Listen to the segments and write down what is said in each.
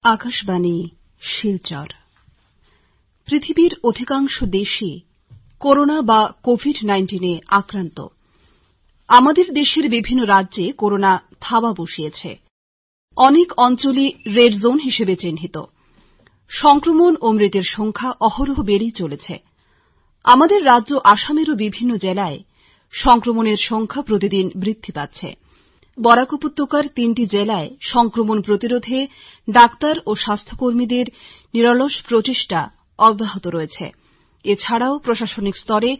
আকাশবাণী শিলচর। পৃথিবীর অধিকাংশ দেশই করোনা বা কোভিড-19 এ আক্রান্ত। আমাদের দেশের বিভিন্ন রাজ্যে করোনা থাবা বসিয়েছে। অনেক অঞ্চলই রেড জোন হিসেবে চিহ্নিত। সংক্রমণ ও মৃতের সংখ্যা অহরহ বেড়েই চলেছে। আমাদের রাজ্য আসামেরও বিভিন্ন জেলায় সংক্রমণের সংখ্যা প্রতিদিন বৃদ্ধি পাচ্ছে। বরাক উপত্যকার 3টি জেলায় সংক্রমণ প্রতিরোধে ডাক্তার ও স্বাস্থ্যকর্মীদের নিরলস প্রচেষ্টা অব্যাহত রয়েছে। এছাড়াও প্রশাসনিক স্তরে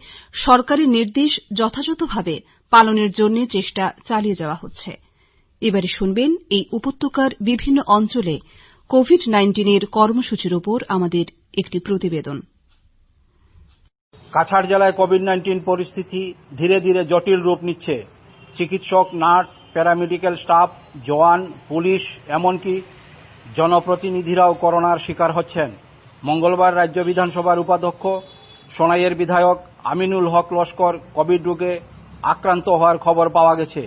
সরকারি নির্দেশ যথাযথভাবে পালনের জন্য চেষ্টা চালিয়ে যাওয়া হচ্ছে। এবারে শুনবেন এই উপত্যকার বিভিন্ন অঞ্চলে কোভিড-19 এর কর্মসূচির উপর আমাদের একটি প্রতিবেদন। কাছাড় জেলায় কোভিড-19 পরিস্থিতি ধীরে ধীরে জটিল রূপ নিচ্ছে। চিকিৎসক, নার্স, প্যারামেডিক্যাল স্টাফ, জওয়ান, পুলিশ এমনকি জনপ্রতিনিধিরাও করোনার শিকার হচ্ছেন। মঙ্গলবার রাজ্য বিধানসভার উপাধ্যক্ষ সোনাইয়ের বিধায়ক আমিনুল হক লস্কর কোভিড রোগে আক্রান্ত হওয়ার খবর পাওয়া গেছে।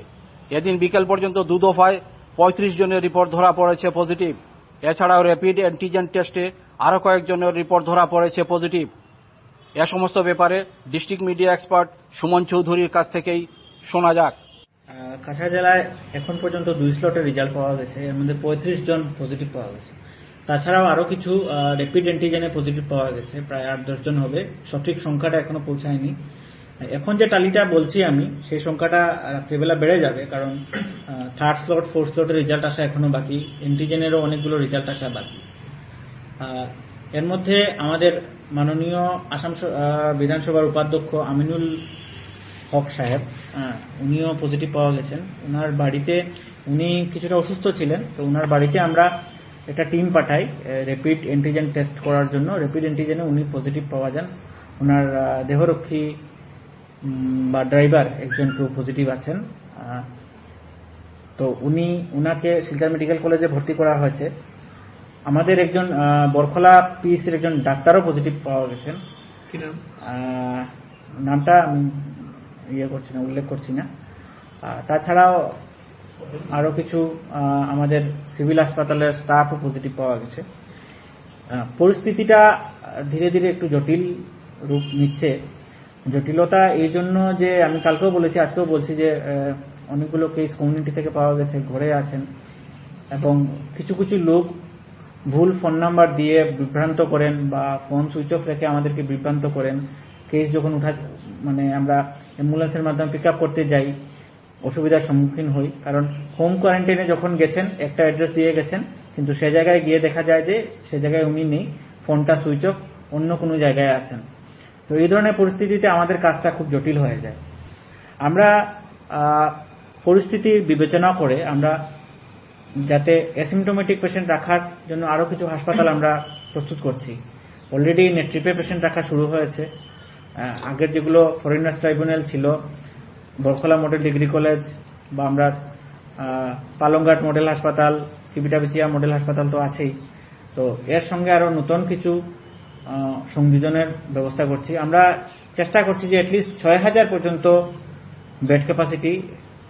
এদিন বিকেল পর্যন্ত 2 দফায় 35 জনের রিপোর্ট ধরা পড়েছে পজিটিভ। এছাড়াও র্যাপিড অ্যান্টিজেন টেস্টে আরও কয়েকজনের রিপোর্ট ধরা পড়েছে পজিটিভ। এ সমস্ত ব্যাপারে ডিস্ট্রিক্ট মিডিয়া এক্সপার্ট সুমন চৌধুরীর কাছ থেকেই শোনা যাক। কাছাড় জেলায় এখন পর্যন্ত 2 স্লটের রেজাল্ট পাওয়া গেছে। এর মধ্যে 35 জন পজিটিভ পাওয়া গেছে। তাছাড়াও আরও কিছু র্যাপিড অ্যান্টিজেনে পজিটিভ পাওয়া গেছে, প্রায় 8-10 জন হবে। সঠিক সংখ্যাটা এখনো পৌঁছায়নি। এখন যে টালিটা বলছি আমি, সেই সংখ্যাটা রাত্রিবেলা বেড়ে যাবে, কারণ 3rd স্লট 4th স্লটের রেজাল্ট আসা এখনো বাকি। অ্যান্টিজেনেরও অনেকগুলো রেজাল্ট আসা বাকি। এর মধ্যে আমাদের মাননীয় আসাম বিধানসভার উপাধ্যক্ষ আমিনুল হক সাহেব, উনিও পজিটিভ পাওয়া গেছেন। ওনার বাড়িতে, উনি কিছুটা অসুস্থ ছিলেন, তো ওনার বাড়িতে আমরা একটা টিম পাঠাই র্যাপিড অ্যান্টিজেন টেস্ট করার জন্য। র্যাপিড অ্যান্টিজেনে উনি পজিটিভ পাওয়া যান। ওনার দেহরক্ষী বা ড্রাইভার একজন কেউ পজিটিভ আছেন। তো উনাকে শিলচর মেডিকেল কলেজে ভর্তি করা হয়েছে। আমাদের একজন বরখলা পিএসসির একজন ডাক্তারও পজিটিভ পাওয়া গেছেন। নামটা আমি উল্লেখ করছি না। তাছাড়াও আরো কিছু আমাদের সিভিল হাসপাতালের স্টাফও পজিটিভ পাওয়া গেছে। পরিস্থিতিটা ধীরে ধীরে একটু জটিল রূপ নিচ্ছে। জটিলতা এই জন্য যে আমি কালকেও বলেছি, আজকেও বলছি যে অনেকগুলো কেস কমিউনিটি থেকে পাওয়া গেছে, ঘরে আছেন, এবং কিছু কিছু লোক ভুল ফোন নাম্বার দিয়ে বিভ্রান্ত করেন বা ফোন সুইচ অফ রেখে আমাদেরকে বিভ্রান্ত করেন। কেস যখন আমরা অ্যাম্বুলেন্সের মাধ্যমে পিক আপ করতে যাই, অসুবিধার সম্মুখীন হই। কারণ হোম কোয়ারেন্টাইনে যখন গেছেন, একটা অ্যাড্রেস দিয়ে গেছেন, কিন্তু সে জায়গায় গিয়ে দেখা যায় যে সে জায়গায় উনি নেই, ফোনটা সুইচ অফ, অন্য কোনো জায়গায় আছেন। তো এই ধরনের পরিস্থিতিতে আমাদের কাজটা খুব জটিল হয়ে যায়। আমরা পরিস্থিতির বিবেচনা করে আমরা যাতে অ্যাসিমটোমেটিক পেশেন্ট রাখার জন্য আরও কিছু হাসপাতাল আমরা প্রস্তুত করছি। অলরেডি নেট্রিপে পেশেন্ট রাখা শুরু হয়েছে। আগের যেগুলো ফরেনার্স ট্রাইব্যুনাল ছিল, বরখলা মডেল ডিগ্রি কলেজ, বা আমরা পালংঘাট মডেল হাসপাতাল, চিবিটাবিচিয়া মডেল হাসপাতাল তো আছেই। তো এর সঙ্গে আরও নতুন কিছু সংযোজনের ব্যবস্থা করছি। আমরা চেষ্টা করছি যে অ্যাটলিস্ট 6000 পর্যন্ত বেড ক্যাপাসিটি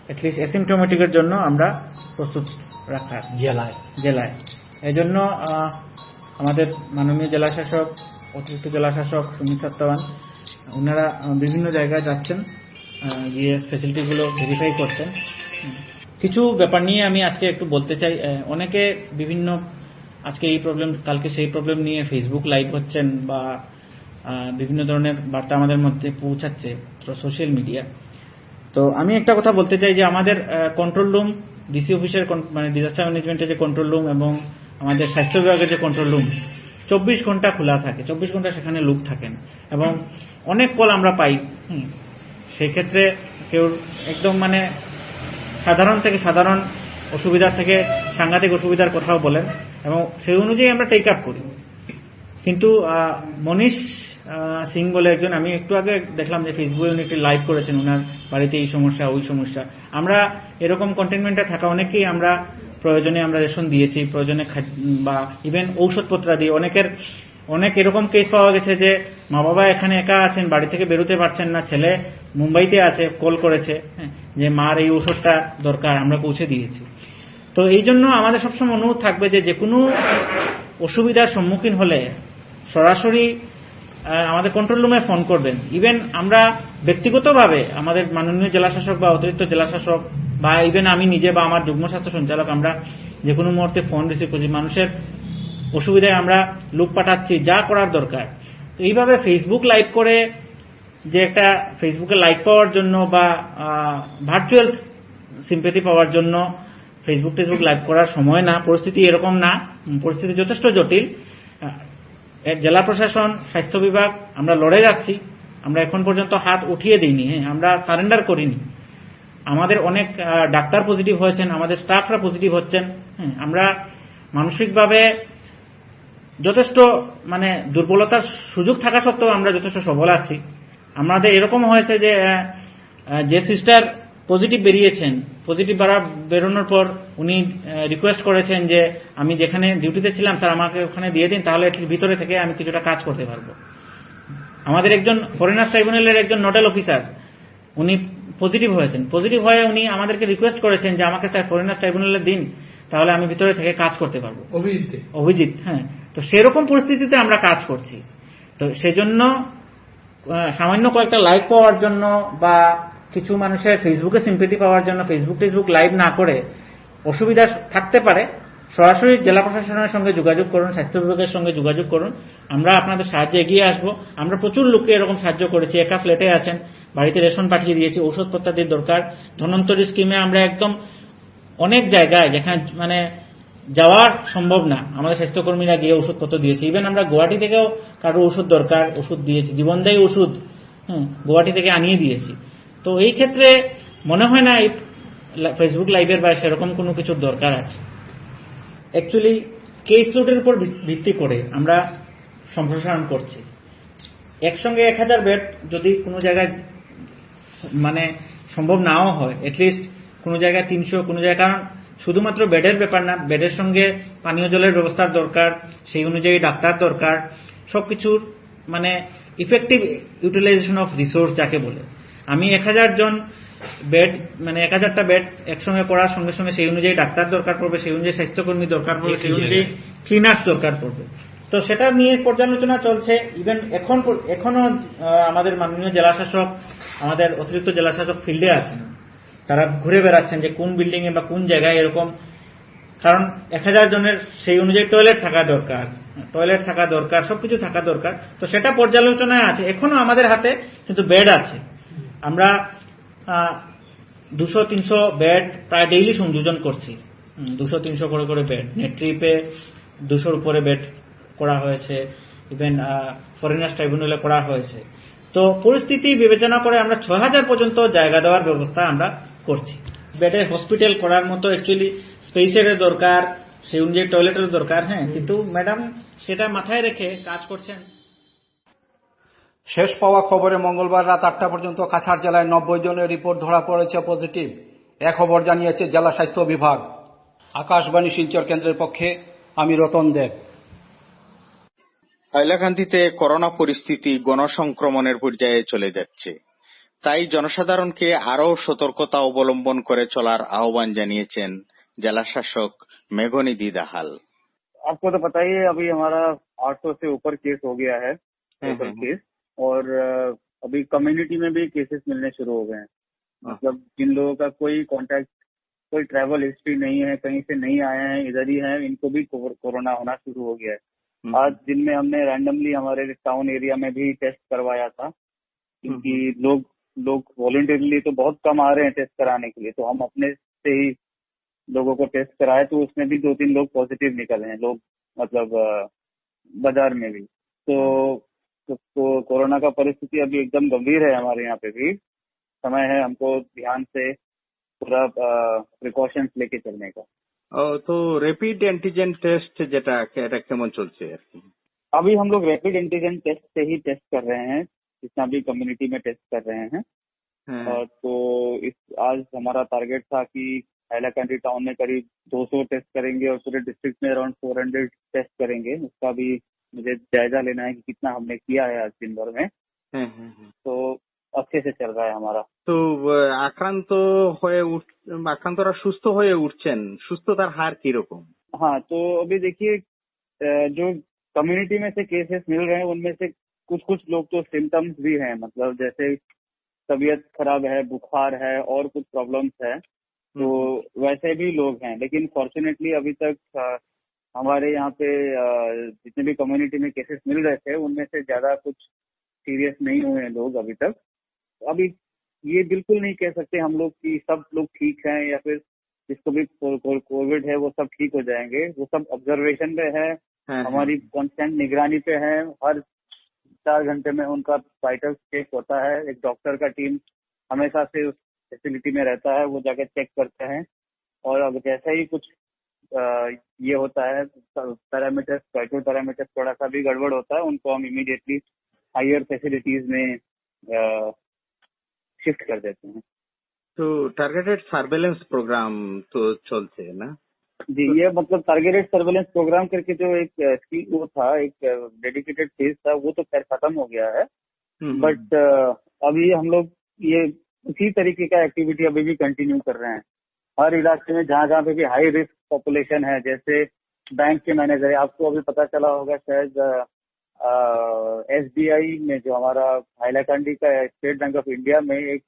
অ্যাটলিস্ট অ্যাসিমটোমেটিকের জন্য আমরা প্রস্তুত রাখার জেলায়। এই জন্য আমাদের মাননীয় জেলাশাসক, অতিরিক্ত জেলাশাসক সুমিত সত্যবান, ওনারা বিভিন্ন জায়গায় যাচ্ছেন, গিয়ে ফ্যাসিলিটিগুলো ভেরিফাই করছেন। কিছু ব্যাপার নিয়ে আমি আজকে একটু বলতে চাই। অনেকে বিভিন্ন আজকে এই প্রবলেম, কালকে সেই প্রবলেম নিয়ে ফেসবুক লাইভ হচ্ছেন বা বিভিন্ন ধরনের বার্তা আমাদের মধ্যে পৌঁছাচ্ছে সোশ্যাল মিডিয়া। তো আমি একটা কথা বলতে চাই যে আমাদের কন্ট্রোল রুম, ডিসি অফিসের ডিজাস্টার ম্যানেজমেন্টের যে কন্ট্রোল রুম এবং আমাদের স্বাস্থ্য বিভাগের যে কন্ট্রোল রুম 24 ঘন্টা খোলা থাকে। 24 ঘন্টা সেখানে লোক থাকেন এবং অনেক কল আমরা পাই। সেই ক্ষেত্রে কেউ একদম সাধারণ থেকে সাধারণ অসুবিধা থেকে সাংঘাতিক অসুবিধার কথাও বলেন এবং সেই অনুযায়ী আমরা টেক আপ করি। কিন্তু মনীষ সিং বলে একজন, আমি একটু আগে দেখলাম যে ফেসবুকে উনি একটি লাইভ করেছেন, ওনার বাড়িতে এই সমস্যা ওই সমস্যা। আমরা এরকম কন্টেনমেন্টে থাকা অনেকেই আমরা প্রয়োজনে আমরা রেশন দিয়েছি, প্রয়োজনে বা ইভেন ঔষধপত্র দিয়ে। অনেক এরকম কেস পাওয়া গেছে যে মা বাবা এখানে একা আছেন, বাড়ি থেকে বেরোতে পারছেন না, ছেলে মুম্বাইতে আছে, কল করেছে যে মার এই ওষুধটা দরকার, আমরা পৌঁছে দিয়েছি। তো এই জন্য আমাদের সবসময় অনুরোধ থাকবে যে কোনো অসুবিধার সম্মুখীন হলে সরাসরি আমাদের কন্ট্রোল রুমে ফোন করবেন। ইভেন আমরা ব্যক্তিগতভাবে আমাদের মাননীয় জেলাশাসক বা অতিরিক্ত জেলাশাসক বা ইভেন আমি নিজে বা আমার যুগ্ম স্বাস্থ্য সঞ্চালক আমরা যে কোনো মুহূর্তে ফোন রিসিভ করছি, মানুষের অসুবিধায় আমরা লোক পাঠাচ্ছি, যা করার দরকার। তো এইভাবে ফেসবুক লাইভ করে যে একটা ফেসবুকে লাইক পাওয়ার জন্য বা ভার্চুয়াল সিম্পেথি পাওয়ার জন্য ফেসবুক লাইভ করার সময় না, পরিস্থিতি এরকম না, পরিস্থিতি যথেষ্ট জটিল। জেলা প্রশাসন, স্বাস্থ্য বিভাগ আমরা লড়ে যাচ্ছি, আমরা এখন পর্যন্ত হাত উঠিয়ে দিইনি, আমরা সারেন্ডার করিনি। আমাদের অনেক ডাক্তার পজিটিভ হয়েছেন, আমাদের স্টাফরা পজিটিভ হচ্ছেন। আমরা মানসিকভাবে যথেষ্ট দুর্বলতার সুযোগ থাকা সত্ত্বেও আমরা যথেষ্ট সবল আছি। আমাদের এরকম হয়েছে যে সিস্টার পজিটিভ বেরিয়েছেন, পজিটিভ বেরোনোর পর উনি রিকোয়েস্ট করেছেন যে আমি যেখানে ডিউটিতে ছিলাম স্যার আমাকে ওখানে দিয়ে দিন, তাহলে ভিতরে থেকে আমি কিছুটা কাজ করতে পারবো। আমাদের একজন ফরেনার্স ট্রাইব্যুনালের একজন নোডাল অফিসার উনি পজিটিভ হয়েছেন, পজিটিভ হয়ে উনি আমাদেরকে রিকোয়েস্ট করেছেন যে আমাকে স্যার ফরেনার্স ট্রাইব্যুনালে দিন, তাহলে আমি ভিতরে থেকে কাজ করতে পারবো। অভিজিৎ, হ্যাঁ। তো সেরকম পরিস্থিতিতে আমরা কাজ করছি। তো সেজন্য সামান্য কয়েকটা লাইক পাওয়ার জন্য বা কিছু মানুষের ফেসবুকে সিম্পেথি পাওয়ার জন্য ফেসবুক লাইভ না করে অসুবিধা থাকতে পারে, সরাসরি জেলা প্রশাসনের সঙ্গে যোগাযোগ করুন, স্বাস্থ্য বিভাগের সঙ্গে যোগাযোগ করুন, আমরা আপনাদের সাহায্যে এগিয়ে আসবো। আমরা প্রচুর লোককে এরকম সাহায্য করেছি, একা ফ্ল্যাটে আছেন, বাড়িতে রেশন পাঠিয়ে দিয়েছি, ঔষধপত্রাদির দরকার। ধন্বন্তরী স্কিমে আমরা একদম অনেক জায়গায় যেখানে যাওয়ার সম্ভব না, আমাদের স্বাস্থ্যকর্মীরা গিয়ে ওষুধপত্র দিয়েছে। ইভেন আমরা গুয়াহাটি থেকেও কারো ওষুধ দরকার, ওষুধ দিয়েছি, জীবনদায়ী ওষুধ গুয়াহাটি থেকে আনিয়ে দিয়েছি। তো এই ক্ষেত্রে মনে হয় না এই ফেসবুক লাইভের বা সেরকম কোনো কিছুর দরকার আছে। অ্যাকচুয়ালি কেস লোডের উপর ভিত্তি করে আমরা সম্প্রসারণ করছি। একসঙ্গে 1000 বেড যদি কোনো জায়গায় সম্ভব নাও হয়, অ্যাটলিস্ট কোনো জায়গায় 300, কোনো জায়গায়, কারণ শুধুমাত্র বেডের ব্যাপার না, বেডের সঙ্গে পানীয় জলের ব্যবস্থার দরকার, সেই অনুযায়ী ডাক্তার দরকার, সবকিছুর ইফেক্টিভ ইউটিলাইজেশন অফ রিসোর্স যাকে বলে। আমি 1000 জন বেড 1000টা বেড একসঙ্গে করার সঙ্গে সঙ্গে সেই অনুযায়ী ডাক্তার দরকার পড়বে, সেই অনুযায়ী স্বাস্থ্যকর্মী দরকার পড়বে, সেই অনুযায়ী ক্লিনার্স দরকার পড়বে। তো সেটা নিয়ে পর্যালোচনা চলছে। ইভেন এখনো আমাদের মাননীয় জেলাশাসক, আমাদের অতিরিক্ত জেলাশাসক ফিল্ডে আছেন, তারা ঘুরে বেড়াচ্ছেন যে কোন বিল্ডিং এ বা কোন জায়গায় এরকম, কারণ 1000 জনের সেই অনুযায়ী টয়লেট থাকা দরকার, সবকিছু থাকা দরকার। তো সেটা পর্যালোচনায় আছে, এখনো আমাদের হাতে কিন্তু বেড আছে। আমরা 200-300 বেড প্রায় ডেইলি সংযোজন করছি, 200-300 করে বেড। নেট্রিপে 200-র উপরে বেড করা হয়েছে, ইভেন ফরেনার্স ট্রাইব্যুনালে করা হয়েছে। তো পরিস্থিতি বিবেচনা করে আমরা 6000 পর্যন্ত জায়গা দেওয়ার ব্যবস্থা আমরা করছি। বেডে হসপিটাল করার মতো অ্যাকচুয়ালি স্পেসের দরকার, সেই অনুযায়ী টয়লেটের দরকার, হ্যাঁ, কিন্তু ম্যাডাম সেটা মাথায় রেখে কাজ করছেন। শেষ পাওয়া খবরে মঙ্গলবার রাত 8টা পর্যন্ত কাছাড় জেলায় 90 জনের রিপোর্ট ধরা পড়েছে পজিটিভ। এ খবর জানিয়েছে জেলা স্বাস্থ্য বিভাগ। আকাশবাণী শিলচর কেন্দ্রের পক্ষে আমি রতন দেব। হাইলাকান্দিতে করোনা পরিস্থিতি গণসংক্রমণের পর্যায়ে চলে যাচ্ছে, তাই জনসাধারণকে আরও সতর্কতা অবলম্বন করে চলার আহ্বান জানিয়েছেন জেলা শাসক মেঘনিধি দাহাল। आपको तो पता ही है, अभी हमारा 800 से ऊपर केस हो गया है, टोटल केस, और अभी कम्युनिटी में भी केसेस मिलने शुरू हो गए हैं। मतलब जिन लोगों का कोई कांटेक्ट, कोई ट्रैवल हिस्ट्री नहीं है, कहीं से नहीं आए हैं, इधर ही हैं, इनको भी कोरोना होना शुरू हो गया है। आज दिन में हमने रैंडमली हमारे टाउन एरिया में भी टेस्ट करवाया था, क्योंकि लोग वॉलंटियरली तो बहुत कम आ रहे हैं टेस्ट कराने के लिए, तो हम अपने से ही लोगों को टेस्ट कराए, तो उसमें भी 2-3 लोग पॉजिटिव निकले हैं, लोग मतलब बाजार में भी। तो कोरोना का परिस्थिति अभी एकदम गंभीर है हमारे यहाँ पे भी। समय है हमको ध्यान से पूरा प्रिकॉशंस लेके चलने का। तो रैपिड एंटीजन टेस्ट যেটা এটা কেমন চলছে? अभी हम लोग रैपिड एंटीजन टेस्ट से ही टेस्ट कर रहे हैं, जितना भी कम्युनिटी में टेस्ट कर रहे हैं। तो आज हमारा टारगेट था कि हैलाकंदी टाउन में करीब 200 टेस्ट करेंगे और पूरे डिस्ट्रिक्ट में अराउंड 400 टेस्ट करेंगे। उसका भी मुझे जायजा लेना है कि कितना हमने किया है आज दिन भर में। तो अच्छे से चल रहा है हमारा। তো আক্রান্তরা সুস্থ হয়ে উঠছেন, সুস্থতার হার কিরকম? हाँ, तो अभी देखिए जो कम्युनिटी में से केसेस मिल रहे हैं उनमें से कुछ कुछ लोग तो सिम्टम्स भी हैं, मतलब जैसे तबीयत खराब है, बुखार है और कुछ प्रॉब्लम्स है, तो वैसे भी लोग हैं। लेकिन फॉर्चुनेटली अभी तक हमारे यहाँ पे जितने भी कम्युनिटी में केसेस मिल रहे थे उनमें से ज्यादा कुछ सीरियस नहीं हुए हैं लोग अभी तक। अभी ये बिल्कुल नहीं कह सकते हम लोग कि सब लोग ठीक हैं या फिर जिसको भी कोविड है वो सब ठीक हो जाएंगे। वो सब ऑब्जर्वेशन पे है, हमारी कांस्टेंट निगरानी पे है। हर 4 घंटे में उनका वाइटल चेक होता है। एक डॉक्टर का टीम हमेशा से उस फैसिलिटी में रहता है, वो जाकर चेक करते हैं। और अब जैसे ही कुछ ये होता है, पैरामीटर्स, वाइटल पैरामीटर्स थोड़ा सा भी गड़बड़ होता है, उनको हम इमीडिएटली हायर फैसिलिटीज में शिफ्ट कर देते हैं। तो टारगेटेड सर्वेलेंस प्रोग्राम तो चलते है ना जी? ये मतलब टारगेटेड सर्वेलेंस प्रोग्राम करके जो एक स्कीम वो था, एक डेडिकेटेड फेज था, वो तो खैर खत्म हो गया है। बट अभी हम लोग ये उसी तरीके का एक्टिविटी अभी भी कंटिन्यू कर रहे हैं। हर इलाके में जहाँ जहाँ पे भी हाई रिस्क पॉपुलेशन है, जैसे बैंक के मैनेजर है, आपको अभी पता चला होगा शायद SBI में जो हमारा हाइलाकंडी का स्टेट बैंक ऑफ इंडिया में एक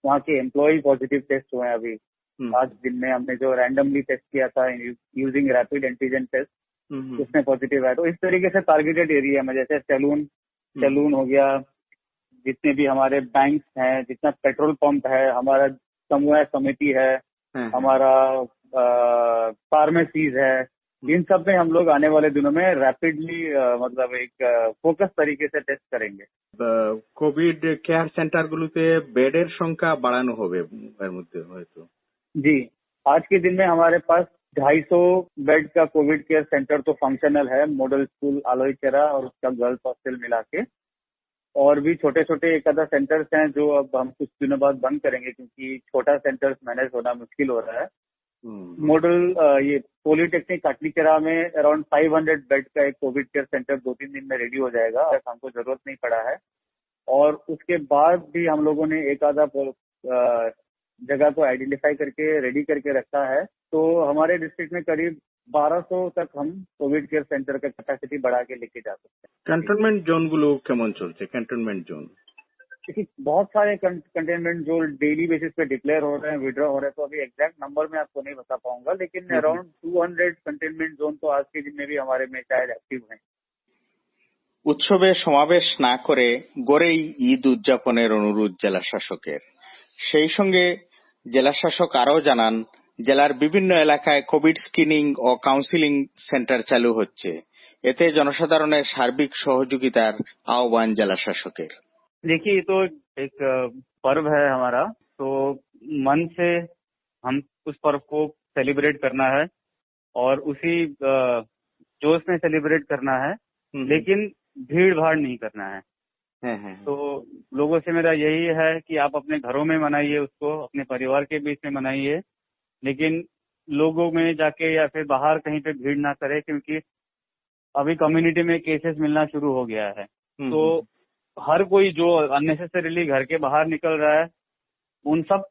वहाँ के एम्प्लॉय पॉजिटिव टेस्ट हुए हैं अभी। आज दिन में हमने जो रैंडमली टेस्ट किया था यूजिंग रैपिड एंटीजन टेस्ट, उसमें पॉजिटिव आया। तो इस तरीके से टारगेटेड एरिया में जैसे सैलून हो गया, जितने भी हमारे बैंक हैं, जितना पेट्रोल पंप है, हमारा समूह समिति है, हमारा फार्मेसीज है, इन सब में हम लोग आने वाले दिनों में रैपिडली मतलब एक फोकस तरीके से टेस्ट करेंगे। কোভিড কেয়ার সেন্টারগুলোতে বেডের সংখ্যা বাড়ানো হবে এর মধ্যে হয়তো। जी, आज के दिन में हमारे पास 250 बेड का कोविड केयर सेंटर तो फंक्शनल है, मॉडल स्कूल आलोईचेरा और उसका गर्ल्स हॉस्टल मिला के। और भी छोटे छोटे एक आधा सेंटर्स हैं जो अब हम कुछ दिनों बाद बंद करेंगे, क्योंकि छोटा सेंटर्स मैनेज होना मुश्किल हो रहा है। मॉडल ये पॉलिटेक्निक काटलीचेरा में अराउंड 500 बेड का एक कोविड केयर सेंटर 2-3 दिन में रेडी हो जाएगा, ऐसा हमको जरूरत नहीं पड़ा है। और उसके बाद भी हम लोगों ने एक आधा जगह को आइडेंटिफाई करके रेडी करके रखा है। तो हमारे डिस्ट्रिक्ट में करीब 1200 तक हम कोविड केयर सेंटर का कैपेसिटी बढ़ा के लेके जा सकते हैं। कंटेनमेंट जोन गुलो केमन चलছে? कंटेनमेंट जोन देखिए, बहुत सारे कंटेनमेंट जोन डेली बेसिस पे डिक्लेयर हो रहे हैं, विड्रॉ हो रहे हैं, तो अभी एग्जैक्ट नंबर में आपको नहीं बता पाऊंगा, लेकिन अराउंड 200 कंटेनमेंट जोन तो आज के दिन में भी हमारे में शायद एक्टिव हैं। উৎসবে সমাবেশ না করে গড়েই ঈদ উদযাপনের অনুরোধ জেলা শাসকের। সেই সঙ্গে জেলা শাসক আরও জানান, জেলার বিভিন্ন এলাকায় কোভিড স্ক্রিনিং ও কাউন্সিলিং সেন্টার চালু হচ্ছে। এতে জনসাধারণের সার্বিক সহযোগিতার আহ্বান জেলা শাসকের। देखिए, ये तो एक पर्व है हमारा, तो मन से हम उस पर्व को सेलिब्रेट करना है और उसी जोश में सेलिब्रेट करना है, लेकिन भीड़ भाड़ नहीं करना है। तो लोगों से मेरा यही है कि आप अपने घरों में मनाइए उसको, अपने परिवार के बीच में मनाइए, लेकिन लोगों में जाके या फिर बाहर कहीं पे भीड़ ना करें, क्योंकि अभी कम्युनिटी में केसेस मिलना शुरू हो गया है। तो हर कोई जो अननेसेसरीली घर के बाहर निकल रहा है, उन सब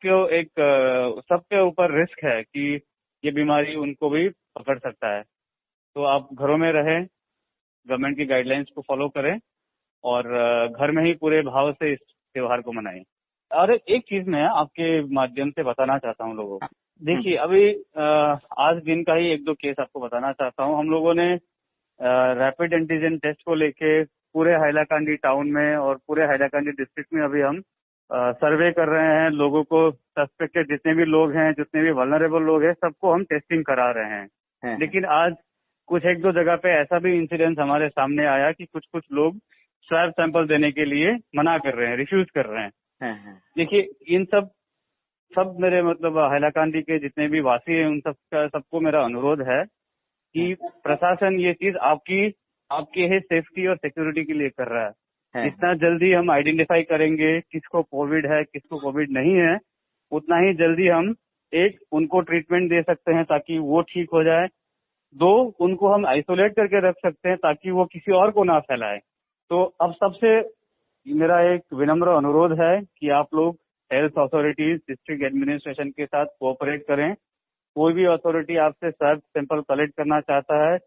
सबके ऊपर रिस्क है कि ये बीमारी उनको भी पकड़ सकता है। तो आप घरों में रहें, गवर्नमेंट की गाइडलाइंस को फॉलो करें और घर में ही पूरे भाव से इस त्योहार को मनाएं। और एक चीज मैं आपके माध्यम से बताना चाहता हूँ लोगों को। देखिए, अभी आज दिन का ही 1-2 केस आपको बताना चाहता हूँ। हम लोगों ने रैपिड एंटीजन टेस्ट को लेके पूरे हाइलाकांडी टाउन में और पूरे हाइलाकांडी डिस्ट्रिक्ट में अभी हम सर्वे कर रहे हैं। लोगों को सस्पेक्टेड जितने भी लोग हैं, जितने भी वल्नरेबल लोग हैं, सबको हम टेस्टिंग करा रहे हैं। लेकिन आज कुछ 1-2 जगह पे ऐसा भी इंसिडेंस हमारे सामने आया कि कुछ लोग स्वैब सैंपल देने के लिए मना कर रहे हैं, रिफ्यूज कर रहे हैं। देखिए, इन सब मेरे मतलब हाइलाकांडी के जितने भी वासी हैं, उन सबको मेरा अनुरोध है कि प्रशासन ये चीज आपकी ही सेफ्टी और सिक्योरिटी के लिए कर रहा है। जितना जल्दी हम आइडेंटिफाई करेंगे किसको कोविड है, किसको कोविड नहीं है, उतना ही जल्दी हम उनको ट्रीटमेंट दे सकते हैं ताकि वो ठीक हो जाए। 2, उनको हम आइसोलेट करके रख सकते हैं ताकि वो किसी और को ना फैलाए। तो अब सबसे मेरा एक विनम्र अनुरोध है कि आप लोग हेल्थ अथॉरिटीज, डिस्ट्रिक्ट एडमिनिस्ट्रेशन के साथ कोऑपरेट करें। कोई भी अथॉरिटी आपसे स्वैब सैंपल कलेक्ट करना चाहता है,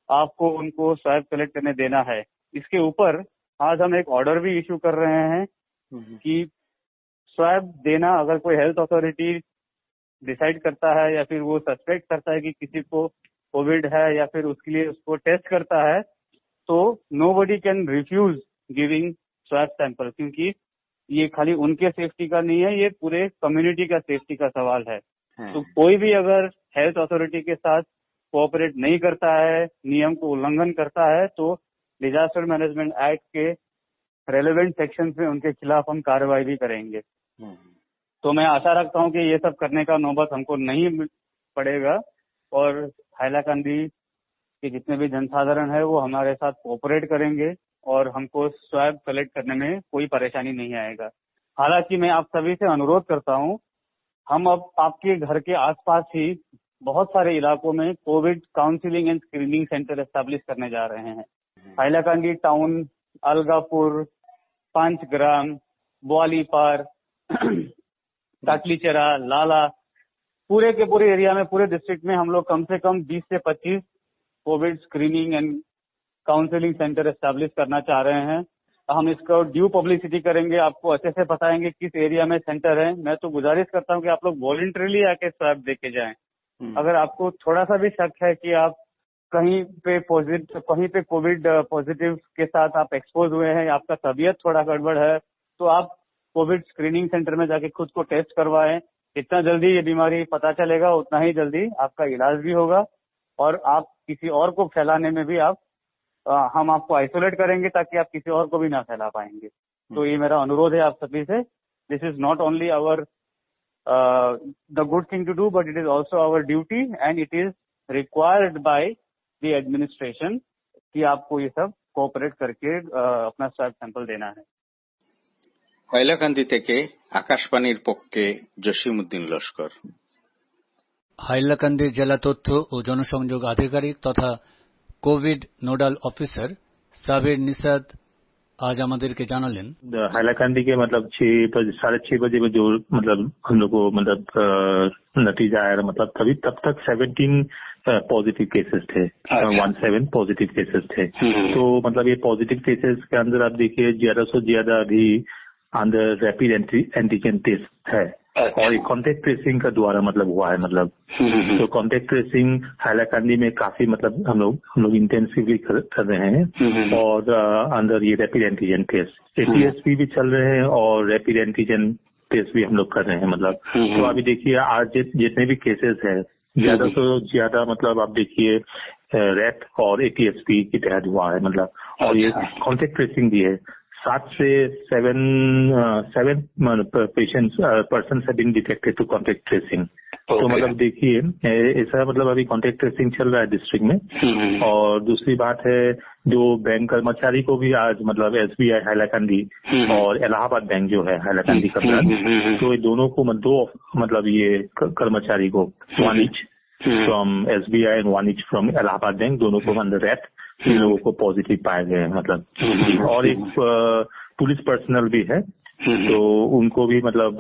आपको उनको स्वैब कलेक्ट करने देना है। इसके ऊपर आज हम एक ऑर्डर भी इशू कर रहे हैं कि स्वैब देना अगर कोई हेल्थ अथॉरिटी डिसाइड करता है या फिर वो सस्पेक्ट करता है कि किसी को कोविड है या फिर उसके लिए उसको टेस्ट करता है, तो nobody can refuse giving swab sample, क्योंकि ये खाली उनके सेफ्टी का नहीं है, ये पूरे कम्युनिटी का सेफ्टी का सवाल है। तो कोई भी अगर हेल्थ अथॉरिटी के साथ कोऑपरेट नहीं करता है, नियम को उल्लंघन करता है, तो डिजास्टर मैनेजमेंट एक्ट के रेलेवेंट सेक्शन में उनके खिलाफ हम कार्रवाई भी करेंगे। तो मैं आशा रखता हूं कि ये सब करने का नौबत हमको नहीं पड़ेगा और हैलाकंदी के जितने भी जनसाधारण है वो हमारे साथ कोऑपरेट करेंगे और हमको स्वैब कलेक्ट करने में कोई परेशानी नहीं आएगा। हालांकि मैं आप सभी से अनुरोध करता हूं, हम अब आपके घर के आसपास ही बहुत सारे इलाकों में Covid counselling and screening centre establish करने जा रहे हैं। हैलाकंदी टाउन, अलगापुर, पंचग्राम, ग्वालीपार, टाकलीचेरा, लाला, पूरे के पूरे एरिया में, पूरे डिस्ट्रिक्ट में हम लोग कम से कम 20 से 25 Covid screening and counselling centre establish करना चाह रहे हैं। हम इसको ड्यू पब्लिसिटी करेंगे, आपको अच्छे से बताएंगे किस एरिया में सेंटर है। मैं तो गुजारिश करता हूं कि आप लोग वॉलंटरीली आके स्वैब दे के जाएं। अगर आपको थोड़ा सा भी शक है कि आप कहीं पे कोविड पॉजिटिव के साथ आप एक्सपोज हुए हैं, आपका तबीयत थोड़ा गड़बड़ है, तो आप कोविड स्क्रीनिंग सेंटर में जाके खुद को टेस्ट करवाएं। जितना जल्दी ये बीमारी पता चलेगा उतना ही जल्दी आपका इलाज भी होगा और आप किसी और को फैलाने में भी हम आपको आइसोलेट करेंगे ताकि आप किसी और को भी ना फैला पाएंगे। तो ये मेरा अनुरोध है आप सभी से। This is not only our the good thing to do, but it is also our duty and it is required by the administration कि आपको ये सब कोऑपरेट करके अपना स्वैब सैंपल देना है। হাইলাকান্দি থেকে আকাশবাণীর পক্ষে জসিমউদ্দিন লস্কর। হাইলাকান্দি জেলা তথ্য ও জনসংযোগ আধিকারিক তথা Covid nodal officer Sabir Nishat आज আমাদেরকে জানালেন हाइलाकंदी के मतलब 6:30 बजे में जो मतलब हम लोग को मतलब नतीजा आया, मतलब तब तक 17 पॉजिटिव केसेस थे। 17 पॉजिटिव केसेस थे। तो मतलब ये पॉजिटिव केसेस के अंदर आप देखिए ज्यादा से ज्यादा अभी अंदर रैपिड एंटीजन टेस्ट है और ये कॉन्टेक्ट ट्रेसिंग का द्वारा मतलब हुआ है। मतलब तो कॉन्टेक्ट ट्रेसिंग हैलाकंदी में काफी मतलब हम लोग इंटेंसिवली कर रहे हैं और अंदर ये रैपिड एंटीजन टेस्ट एटीएसपी भी चल रहे हैं और रैपिड एंटीजन टेस्ट भी हम लोग कर रहे हैं। मतलब तो अभी देखिए आज जितने भी केसेस है ज्यादा से ज्यादा मतलब आप देखिए रैट और एटीएसपी के तहत हुआ है। मतलब और ये कॉन्टेक्ट ट्रेसिंग भी है। 7 से 7 person have been detected to contact tracing. तो मतलब देखिए ऐसा मतलब अभी कॉन्टेक्ट ट्रेसिंग चल रहा है डिस्ट्रिक्ट में। और दूसरी बात है जो बैंक कर्मचारी को भी आज मतलब एसबीआई हैलाकंदी और इलाहाबाद बैंक जो है हैलाकंदी का ब्रांच, तो ये दोनों को दो मतलब ये कर्मचारी को 1 each from SBI and 1 each from Allahabad bank, दोनों को अंदर रैट इन लोगों को पॉजिटिव पाए गए हैं। मतलब और एक पुलिस पर्सनल भी है तो उनको भी मतलब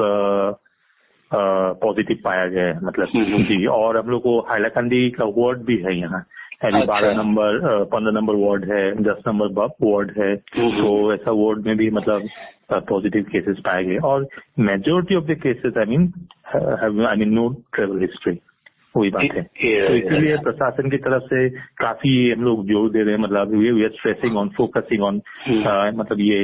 पॉजिटिव पाया गया है। मतलब जी और हम लोग को हैलाकंदी का वार्ड भी है यहाँ। 12 नंबर 15 नंबर वार्ड है, 10 नंबर वार्ड है। तो ऐसा वार्ड में भी मतलब पॉजिटिव केसेस पाए गए और majority of the cases I mean no travel history. वही बात है। तो इसीलिए प्रशासन की तरफ से काफी हम लोग जोर दे रहे हैं। मतलब we are stressing on focusing on मतलब ये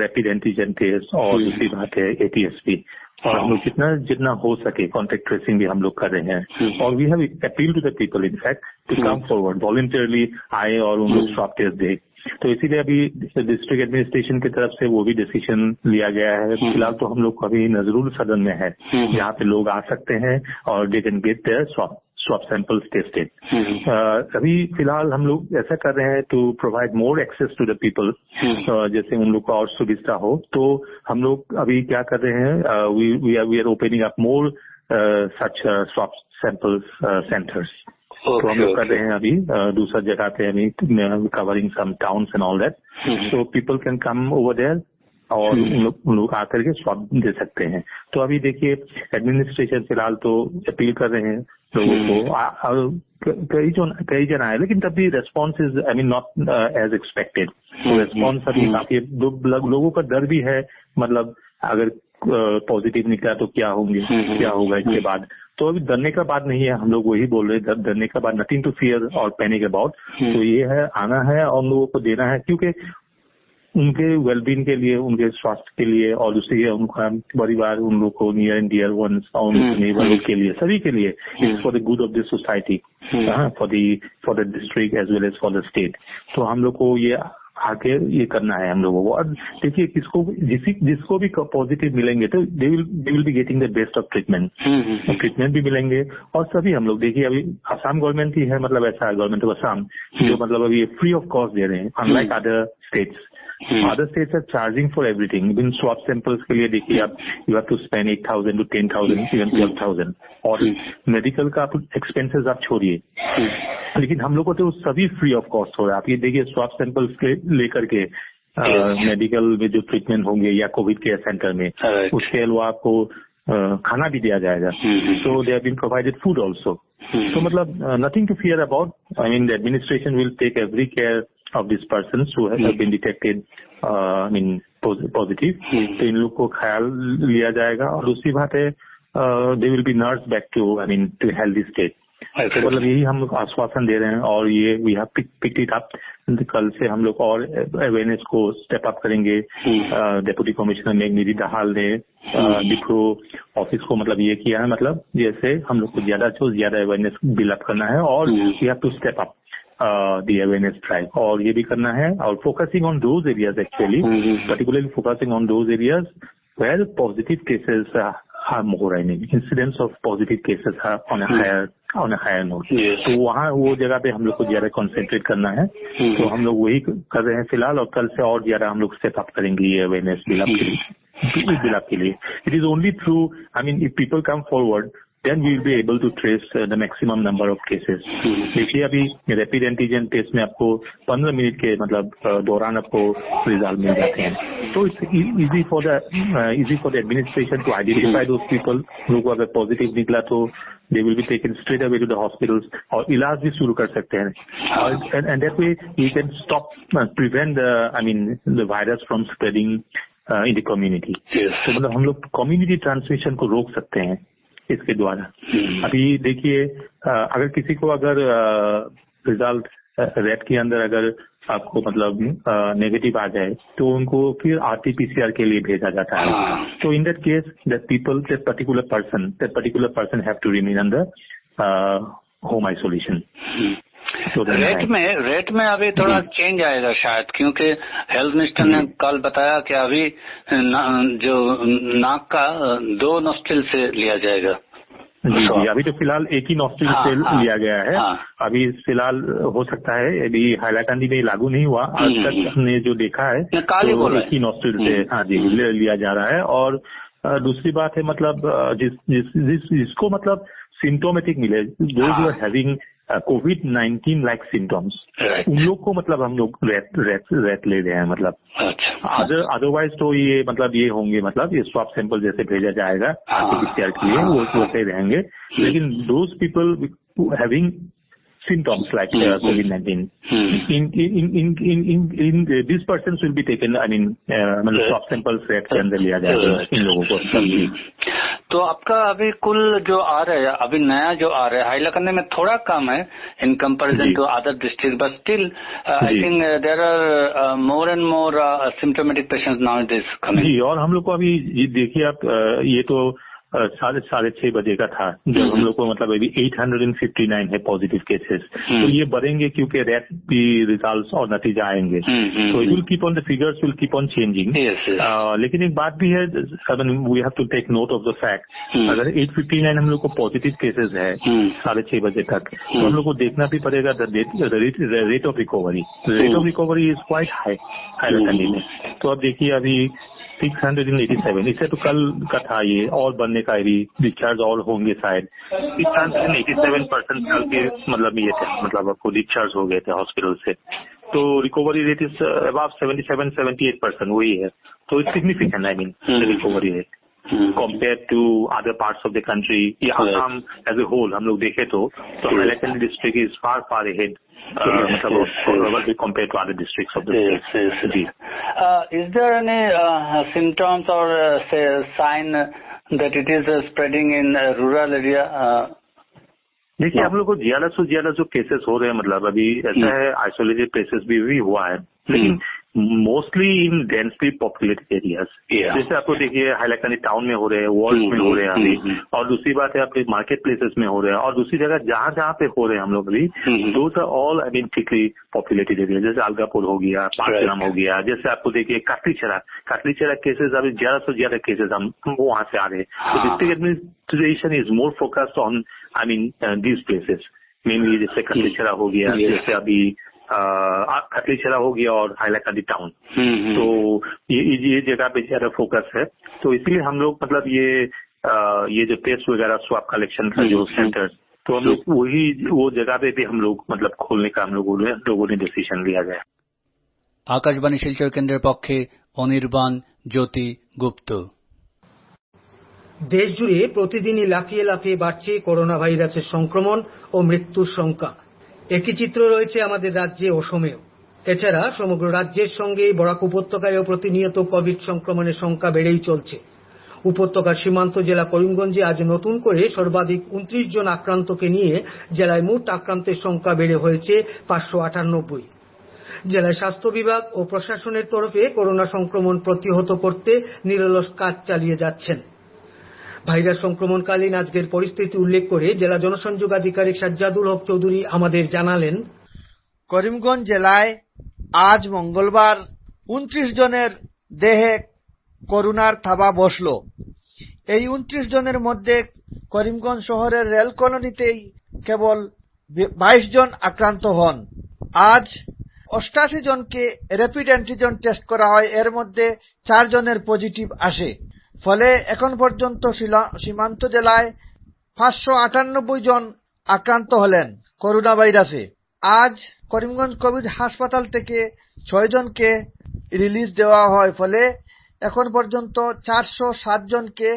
रैपिड एंटीजन टेस्ट और दूसरी बात है एटीएसपी और हम लोग जितना हो सके कॉन्टेक्ट ट्रेसिंग भी हम लोग कर रहे हैं। और we have appeal to the people in fact to come forward voluntarily आए और उन लोग स्वैब टेस्ट दे। तो इसीलिए अभी डिस्ट्रिक्ट एडमिनिस्ट्रेशन की तरफ से वो भी डिसीजन लिया गया है। फिलहाल तो हम लोग अभी नजरुल सदन में है जहाँ पे लोग आ सकते हैं और they can get their swab samples tested. अभी फिलहाल हम लोग ऐसा कर रहे हैं to provide more access to the people, जैसे उन लोग को और सुविधा हो। तो हम लोग अभी क्या कर रहे हैं we are opening up more such swab samples centres. तो हम लोग कर रहे हैं अभी दूसरा जगह पे अभी covering some towns and all that, so people can come over there और उन लोग आकर के स्वाब दे सकते हैं। तो अभी देखिए एडमिनिस्ट्रेशन फिलहाल तो अपील कर रहे हैं लोगों को, कई जन आए, लेकिन तब भी response is I mean not as expected. तो रेस्पॉन्स अभी काफी, लोगों का डर भी है, मतलब अगर पॉजिटिव निकला तो क्या होगा इसके बाद। तो अभी डरने का बात नहीं है, हम लोग वही बोल रहे हैं, डरने का बात, नथिंग टू फियर और पैनिक अबाउट। तो ये है, आना है और लोगों को देना है, क्योंकि उनके वेलबींग के लिए, उनके स्वास्थ्य के लिए, और दूसरी है उनका परिवार, उन लोग को नियर एंड डियर वंस और नेबरहुड के लिए, सभी के लिए, it's for the good of the society, for the district as well as for the state. तो हम लोग को ये आके ये करना है हम लोगों को। और देखिए जिसको भी पॉजिटिव मिलेंगे तो they will be getting the best of treatment भी मिलेंगे। और सभी हम लोग देखिए, अभी असम गवर्नमेंट ही है, मतलब ऐसा गवर्नमेंट ऑफ असम जो मतलब अभी फ्री ऑफ कॉस्ट दे रहे हैं, unlike other states. Other states are charging for everything. Even swab samples के लिए देखिए आप, you have to spend 8,000 to 10,000, even 12,000. और मेडिकल का एक्सपेंसेस आप छोड़िए, लेकिन हम लोग को तो सभी फ्री ऑफ कॉस्ट हो रहा है। आप ये देखिए स्वैब सैंपल्स के लेकर के मेडिकल में जो ट्रीटमेंट होंगे या कोविड केयर सेंटर में, उसके अलावा आपको खाना भी दिया जाएगा। So they have been provided food also. तो मतलब nothing to fear about. I mean the administration will take every care of these persons who have been detected positive. तो इन लोग को ख्याल लिया जाएगा। और दूसरी बात है, they will be nursed back to healthy state. तो मतलब यही हम लोग आश्वासन दे रहे हैं, और ये we have picked it up। कल से हम लोग और अवेयरनेस को स्टेप अप करेंगे। डेप्यूटी कमिश्नर मेघनिधि दाहाल ने डिप्रो ऑफिस को मतलब ये किया है, मतलब जैसे हम लोग को ज्यादा से ज्यादा अवेयरनेस बिल्ड अप करना है, और we have to step up the awareness drive, और ये भी करना है, और focusing on those areas actually, particularly focusing on those areas where positive cases are more, I mean incidence of positive cases are on a higher note. तो वहाँ वो जगह पे हम लोग को ज्यादा कंसंट्रेट करना है। तो हम लोग वही कर रहे हैं फिलहाल, और कल से और ज्यादा हम लोग स्टेप अप करेंगे ये अवेयरनेस बिल्ड अप के लिए। It is only through, I mean if people come forward, then we will be able to trace the maximum number of cases. देखिए अभी रैपिड एंटीजन टेस्ट में आपको 15 मिनट के मतलब दौरान आपको रिजल्ट मिल जाते हैं। तो it's easy for the administration to identify those people. लोगों को अगर पॉजिटिव निकला तो they will be taken straight away to the hospitals, और इलाज भी शुरू कर सकते हैं। And that way we can stop prevent the virus from spreading in the community. तो मतलब हम लोग कम्युनिटी ट्रांसमिशन को रोक सकते हैं इसके द्वारा। अभी देखिए अगर किसी को अगर रिजल्ट रैट के अंदर अगर आपको मतलब नेगेटिव आ जाए, तो उनको फिर RT-PCR के लिए भेजा जाता है। तो in that case that particular person have to remain under home isolation. Rate में अभी थोड़ा चेंज आएगा शायद, क्योंकि हेल्थ मिनिस्टर ने कल बताया कि अभी जो नाक का 2 नोस्ट्रिल से लिया जाएगा। जी, अभी तो फिलहाल एक ही नोस्ट्रिल से लिया गया है। अभी फिलहाल हो सकता है, अभी हाइलाकांडी में लागू नहीं हुआ आज तक, हमने जो देखा है तो एक ही नोस्ट्रिल से हाँ जी लिया जा रहा है। और दूसरी बात है मतलब जिसको मतलब सिम्टोमेटिक मिले, जो are having COVID-19 like symptoms, उन लोग को मतलब हम लोग रेट ले रहे हैं। मतलब अदरवाइज तो ये मतलब ये होंगे, मतलब ये स्वैब सैंपल जैसे भेजा जाएगा RT-PCR के लिए वो वैसे रहेंगे। लेकिन those people having symptoms like COVID-19, in these persons will be taken, I mean मतलब swab samples रेट के अंदर लिया जाएगा इन लोगों को। तो आपका अभी कुल जो आ रहा है, अभी नया जो आ रहा है हाइलाकांडी में थोड़ा कम है in comparison to other district, but still I think there are more and more symptomatic patients nowadays coming. जी, और हम लोग को अभी देखिए आप ये तो 6:30 बजे का था जब हम लोग को मतलब अभी 859 है पॉजिटिव केसेस। तो ये बढ़ेंगे क्योंकि रैट भी रिजल्ट्स और नतीजा आएंगे। तो it will keep on, the figures will keep on changing. लेकिन एक बात भी है, we have to take note of the fact, अगर 859 हम लोग को पॉजिटिव केसेस है 6:30 बजे तक, तो हम लोग को देखना भी पड़ेगा the rate of recovery. Rate of recovery is quite high Hailakandi में। तो अब देखिए अभी 687, इससे तो कल का था ये, और बनने का भी डिस्चार्ज और होंगे शायद। 687% कल के मतलब ये थे, मतलब आपको डिस्चार्ज हो गए थे हॉस्पिटल से। तो रिकवरी रेट इज अबाउट 77-78%, वही है. तो it's significant, I mean recovery rate compared to other parts of the country. Assam as a whole, हम लोग देखें तो Hailakandi district is far ahead, मतलब compared to other districts of the state. Is there any symptoms or say sign that it is spreading in rural area? देखिए, हम लोग को ज्यादा जो केसेस हो रहे हैं, मतलब अभी ऐसा है आइसोलेटेड प्लेसेस भी हुआ है, लेकिन mostly in densely populated areas. जैसे आपको देखिए हाइलाकंदी टाउन में हो रहे हैं, वॉल्स में हो रहे हैं अभी, और दूसरी बात है आपके मार्केट प्लेसेस में हो रहे हैं, और दूसरी जगह जहाँ पे हो रहे हैं हम लोग अभी, those are all I mean thickly populated area. जैसे अलगापुर हो गया, पाटग्राम हो गया, जैसे आपको देखिए काटलीचेरा केसेस, अभी ज्यादा से ज्यादा केसेस हम वहां से आ रहे हैं. तो district administration is more focused on I mean these places mainly. जैसे काटलीचेरा हो गया, जैसे अभी काटलीचेरा हो गया और हाइलाकंदी टाउन, तो ये जगह पे ज्यादा फोकस है. तो इसलिए हम लोग मतलब ये जो टेस्ट वगैरह स्वाब कलेक्शन का जो सेंटर, तो हम लोग वो जगह पे भी हम लोग मतलब खोलने का हम लोगों ने डिसीजन लिया गया. आकाशवाणी শিলচর কেন্দ্রের পক্ষে অনির্বাণ জ্যোতি গুপ্ত. দেশ জুড়ে প্রতিদিনই লাফিয়ে বাড়ছে করোনা ভাইরাসের সংক্রমণ ও মৃত্যুর সংখ্যা. একই চিত্র রয়েছে আমাদের রাজ্যে অসমেও. এছাড়া সমগ্র রাজ্যের সঙ্গে বরাক উপত্যকায়ও প্রতিনিয়ত কোভিড সংক্রমণের সংখ্যা বেড়েই চলছে. উপত্যকার সীমান্ত জেলা করিমগঞ্জে আজ নতুন করে সর্বাধিক 29 জন আক্রান্তকে নিয়ে জেলায় মোট আক্রান্তের সংখ্যা বেড়ে হয়েছে 598. জেলার স্বাস্থ্য বিভাগ ও প্রশাসনের তরফে করোনা সংক্রমণ প্রতিহত করতে নিরলস কাজ চালিয়ে যাচ্ছেন. ভাইরাস সংক্রমণকালীন আজকের পরিস্থিতি উল্লেখ করে জেলা জনসংযোগ আধিকারিক সাজ্জাদুল হক চৌধুরী আমাদের জানালেন, করিমগঞ্জ জেলায় আজ মঙ্গলবার 29 জনের দেহে করোনার থাবা বসল. এই 29 জনের মধ্যে করিমগঞ্জ শহরের রেল কলোনিতেই কেবল 22 জন আক্রান্ত হন. আজ 88 জনকে র্যাপিড অ্যান্টিজেন টেস্ট করা হয়, এর মধ্যে 4 জনের পজিটিভ আসে. ফলে এখন পর্যন্ত সীমান্ত জেলায় 598 জন আক্রান্ত হলেন করোনা ভাইরাসে. আজ করিমগঞ্জ কোভিড হাসপাতাল থেকে 6 জনকে রিলিজ দেওয়া হয়, ফলে এখন পর্যন্ত 407 জনকে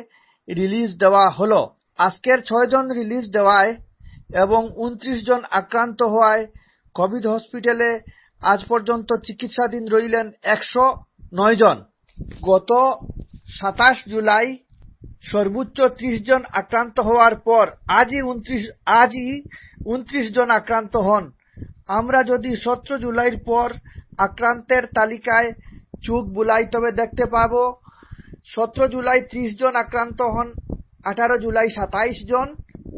রিলিজ দেওয়া হলো. আজকের 6 জন রিলিজ দেওয়ায় এবং 29 জন আক্রান্ত হওয়ায় কোভিড হসপিটালে আজ পর্যন্ত চিকিৎসাধীন রইলেন 109 জন. গত 27 জুলাই সর্বোচ্চ 30 জন আক্রান্ত হওয়ার পর আজই 29 জন আক্রান্ত হন. আমরা যদি 17 জুলাইয়ের পর আক্রান্তের তালিকায় চোখ বুলাই তবে দেখতে পাব 17 জুলাই 30 জন আক্রান্ত হন, 18 জুলাই 27 জন,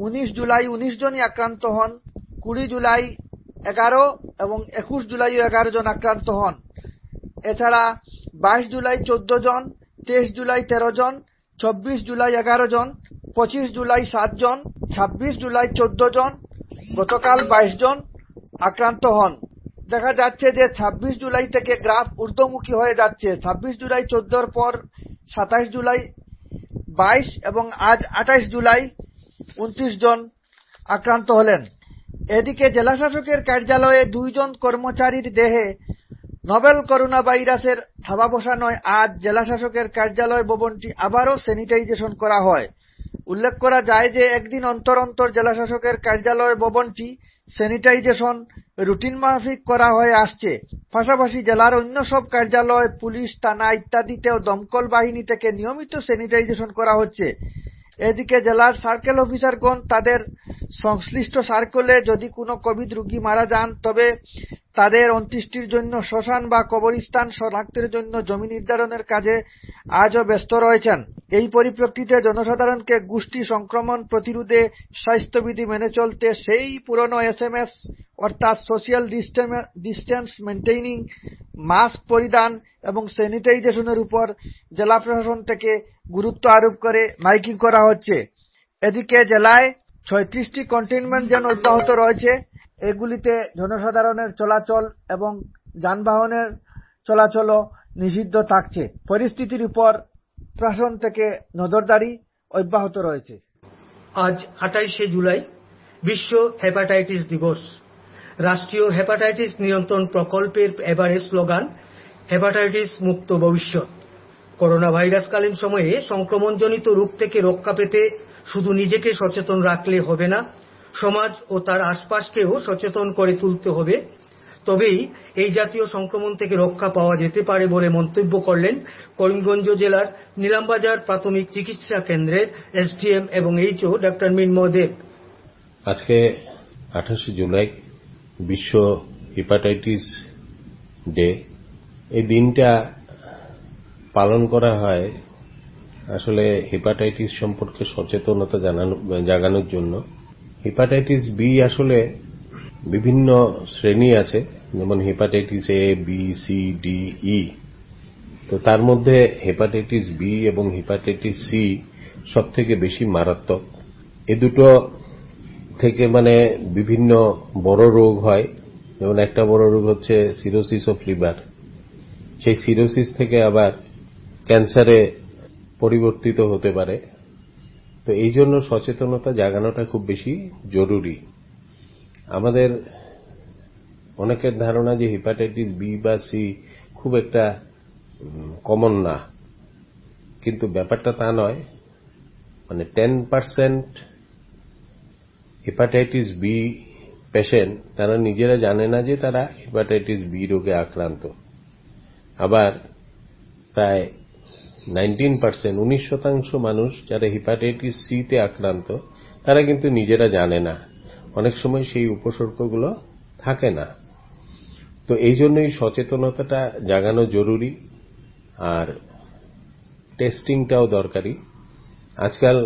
19 জুলাই 19 জনই আক্রান্ত হন, 20 জুলাই 11 এবং 21 জুলাইও 11 জন আক্রান্ত হন. এছাড়া 22 জুলাই 14 জন, 23 জুলাই 13 জন, 24 জুলাই 11 জন, 25 জুলাই 7 জন, 26 জুলাই 14 জন, গতকাল 22 জন আক্রান্ত হন. দেখা যাচ্ছে যে 26 জুলাই থেকে গ্রাফ ঊর্ধ্বমুখী হয়ে যাচ্ছে. 26 জুলাই 14 পর 27 জুলাই 22 এবং আজ 28 জুলাই 29 জন আক্রান্ত হলেন. এদিকে জেলাশাসকের কার্যালয়ে 2 জন কর্মচারীর দেহে নোভেল করোনা ভাইরাসের থাবা বসানোয় আজ জেলাশাসকের কার্যালয় ভবনটি আবারও স্যানিটাইজেশন করা হয়. উল্লেখ করা যায় যে একদিন অন্তর অন্তর জেলাশাসকের কার্যালয় ভবনটি স্যানিটাইজেশন রুটিন মাফিক করা হয়ে আসছে. পাশাপাশি জেলার অন্য সব কার্যালয়, পুলিশ, থানা ইত্যাদিতেও দমকল বাহিনী থেকে নিয়মিত স্যানিটাইজেশন করা হচ্ছে. এদিকে জেলার সার্কেল অফিসারগণ তাদের সংশ্লিষ্ট সার্কেলে যদি কোনো কোভিড রোগী মারা যান তবে তাদের অন্ত্যেষ্টির জন্য শ্মশান বা কবরস্থান শনাক্তের জন্য জমি নির্ধারণের কাজে আজও ব্যস্ত রয়েছেন. এই পরিপ্রেক্ষিতে জনসাধারণকে গোষ্ঠী সংক্রমণ প্রতিরোধে স্বাস্থ্যবিধি মেনে চলতে সেই পুরনো SMS অর্থাৎ সোশ্যাল ডিস্টেন্স মেইনটেইনিং, মাস্ক পরিধান এবং স্যানিটাইজেশনের উপর জেলা প্রশাসন থেকে গুরুত্ব আরোপ করে মাইকিং করা হচ্ছে. এদিকে জেলায় 36টি কন্টেইনমেন্ট জোন অব্যাহত রয়েছে. এগুলিতে জনসাধারণের চলাচল এবং যানবাহনের চলাচলও নিষিদ্ধ থাকছে. পরিস্থিতির উপর প্রশাসন থেকে নজরদারি অব্যাহত রয়েছে. আজ 28শে জুলাই বিশ্ব হেপাটাইটিস দিবস. রাষ্ট্রীয় হেপাটাইটিস নিয়ন্ত্রণ প্রকল্পের এবারের স্লোগান হেপাটাইটিস মুক্ত ভবিষ্যৎ। করোনা ভাইরাসকালীন সময়ে সংক্রমণজনিত রোগ থেকে রক্ষা পেতে শুধু নিজেকে সচেতন রাখলে হবে না, সমাজ ও তার আশপাশকেও সচেতন করে তুলতে হবে, তবেই এই জাতীয় সংক্রমণ থেকে রক্ষা পাওয়া যেতে পারে বলে মন্তব্য করলেন করিমগঞ্জ জেলার নিলামবাজার প্রাথমিক চিকিৎসা কেন্দ্রের এসডিএম এবং এইচও ডক্টর মিন্ময় দেব। আজকে 28 জুলাই বিশ্ব হেপাটাইটিস ডে। এই দিনটা পালন করা হয় আসলে হেপাটাইটিস সম্পর্কে সচেতনতা জাগানোর জন্য। হেপাটাইটিস বি আসলে বিভিন্ন শ্রেণী আছে, যেমন hepatitis A, B, C, D, E. তো তার মধ্যে হেপাটাইটিস বি এবং হেপাটাইটিস সি সব থেকে বেশি মারাত্মক। এ দুটো থেকে বিভিন্ন বড় রোগ হয়, যেমন একটা বড় রোগ হচ্ছে সিরোসিস অফ লিভার। সেই সিরোসিস থেকে আবার ক্যান্সারে পরিবর্তিত হতে পারে। তো এই জন্য সচেতনতা জাগানোটা খুব বেশি জরুরি। আমাদের অনেকের ধারণা যে হেপাটাইটিস বি বা সি খুব একটা কমন না, কিন্তু ব্যাপারটা তা নয়। 10% হেপাটাইটিস বি পেশেন্ট তারা নিজেরা জানে না যে তারা হেপাটাইটিস বি রোগে আক্রান্ত। আবার প্রায় 19% মানুষ যারা হেপাটাইটিস সি তে আক্রান্ত তারা কিন্তু নিজেরা জানে না, অনেক সময় সেই উপসর্গগুলো থাকে না। তো এই জন্যই সচেতনতাটা জাগানো জরুরি, আর টেস্টিংটাও দরকারি। আজকাল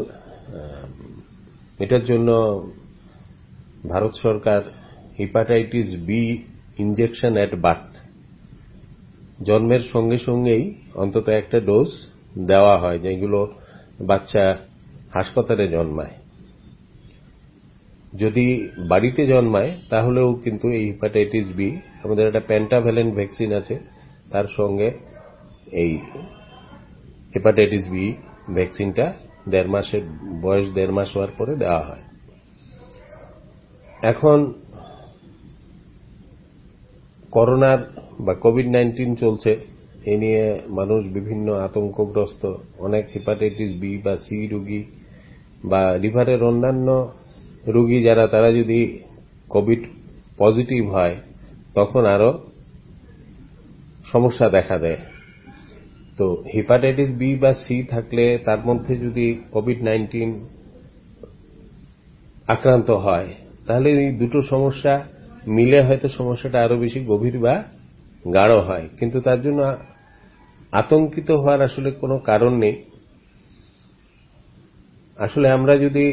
এটার জন্য ভারত সরকার hepatitis B injection at birth, জন্মের সঙ্গে সঙ্গেই অন্তত একটা ডোজ দেওয়া হয়, যেগুলো বাচ্চা হাসপাতালে জন্মায়। যদি বাড়িতে জন্মায় তাহলেও কিন্তু এই হেপাটাইটিস বি, আমাদের একটা পেন্টাভ্যালেন্ট ভ্যাকসিন আছে, তার সঙ্গে এই হেপাটাইটিস বি ভ্যাকসিনটা 1.5 মাসের বয়স 1.5 মাস হওয়ার পরে দেওয়া হয়। এখন করোনার বা কোভিড-19 চলছে, এ নিয়ে মানুষ বিভিন্ন আতঙ্কগ্রস্ত। অনেক হেপাটাইটিস বি বা সি রোগী বা লিভারের অন্যান্য রোগী যারা, তারা যদি কোভিড পজিটিভ হয় তখন আরো সমস্যা দেখা দেয়। তো হেপাটাইটিস বি বা সি থাকলে তার মধ্যে যদি কোভিড-19 আক্রান্ত হয় তাহলে এই দুটো সমস্যা মিলে হয়তো সমস্যাটা আরো বেশি গভীর বা গাঢ় হয়, কিন্তু তার জন্য আতঙ্কিত হওয়ার আসলে কোনো কারণ নেই। আসলে আমরা যদি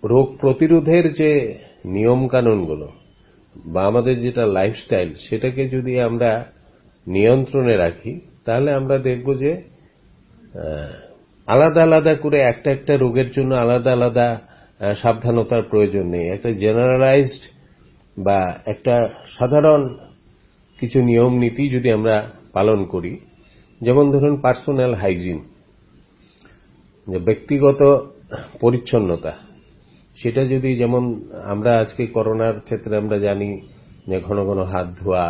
রোগ প্রতিরোধের যে নিয়ম কানুনগুলো বা আমাদের যেটা লাইফস্টাইল, সেটাকে যদি আমরা নিয়ন্ত্রণে রাখি তাহলে আমরা দেখব যে আলাদা আলাদা করে একটা একটা রোগের জন্য আলাদা আলাদা সাবধানতার প্রয়োজন নেই। একটা জেনারেলাইজড বা একটা সাধারণ কিছু নিয়ম নীতি যদি আমরা পালন করি, যেমন ধরুন পার্সোনাল হাইজিন, ব্যক্তিগত পরিচ্ছন্নতা, সেটা যদি, যেমন আমরা আজকে করোনার ক্ষেত্রে আমরা জানি যে ঘন ঘন হাত ধোয়া,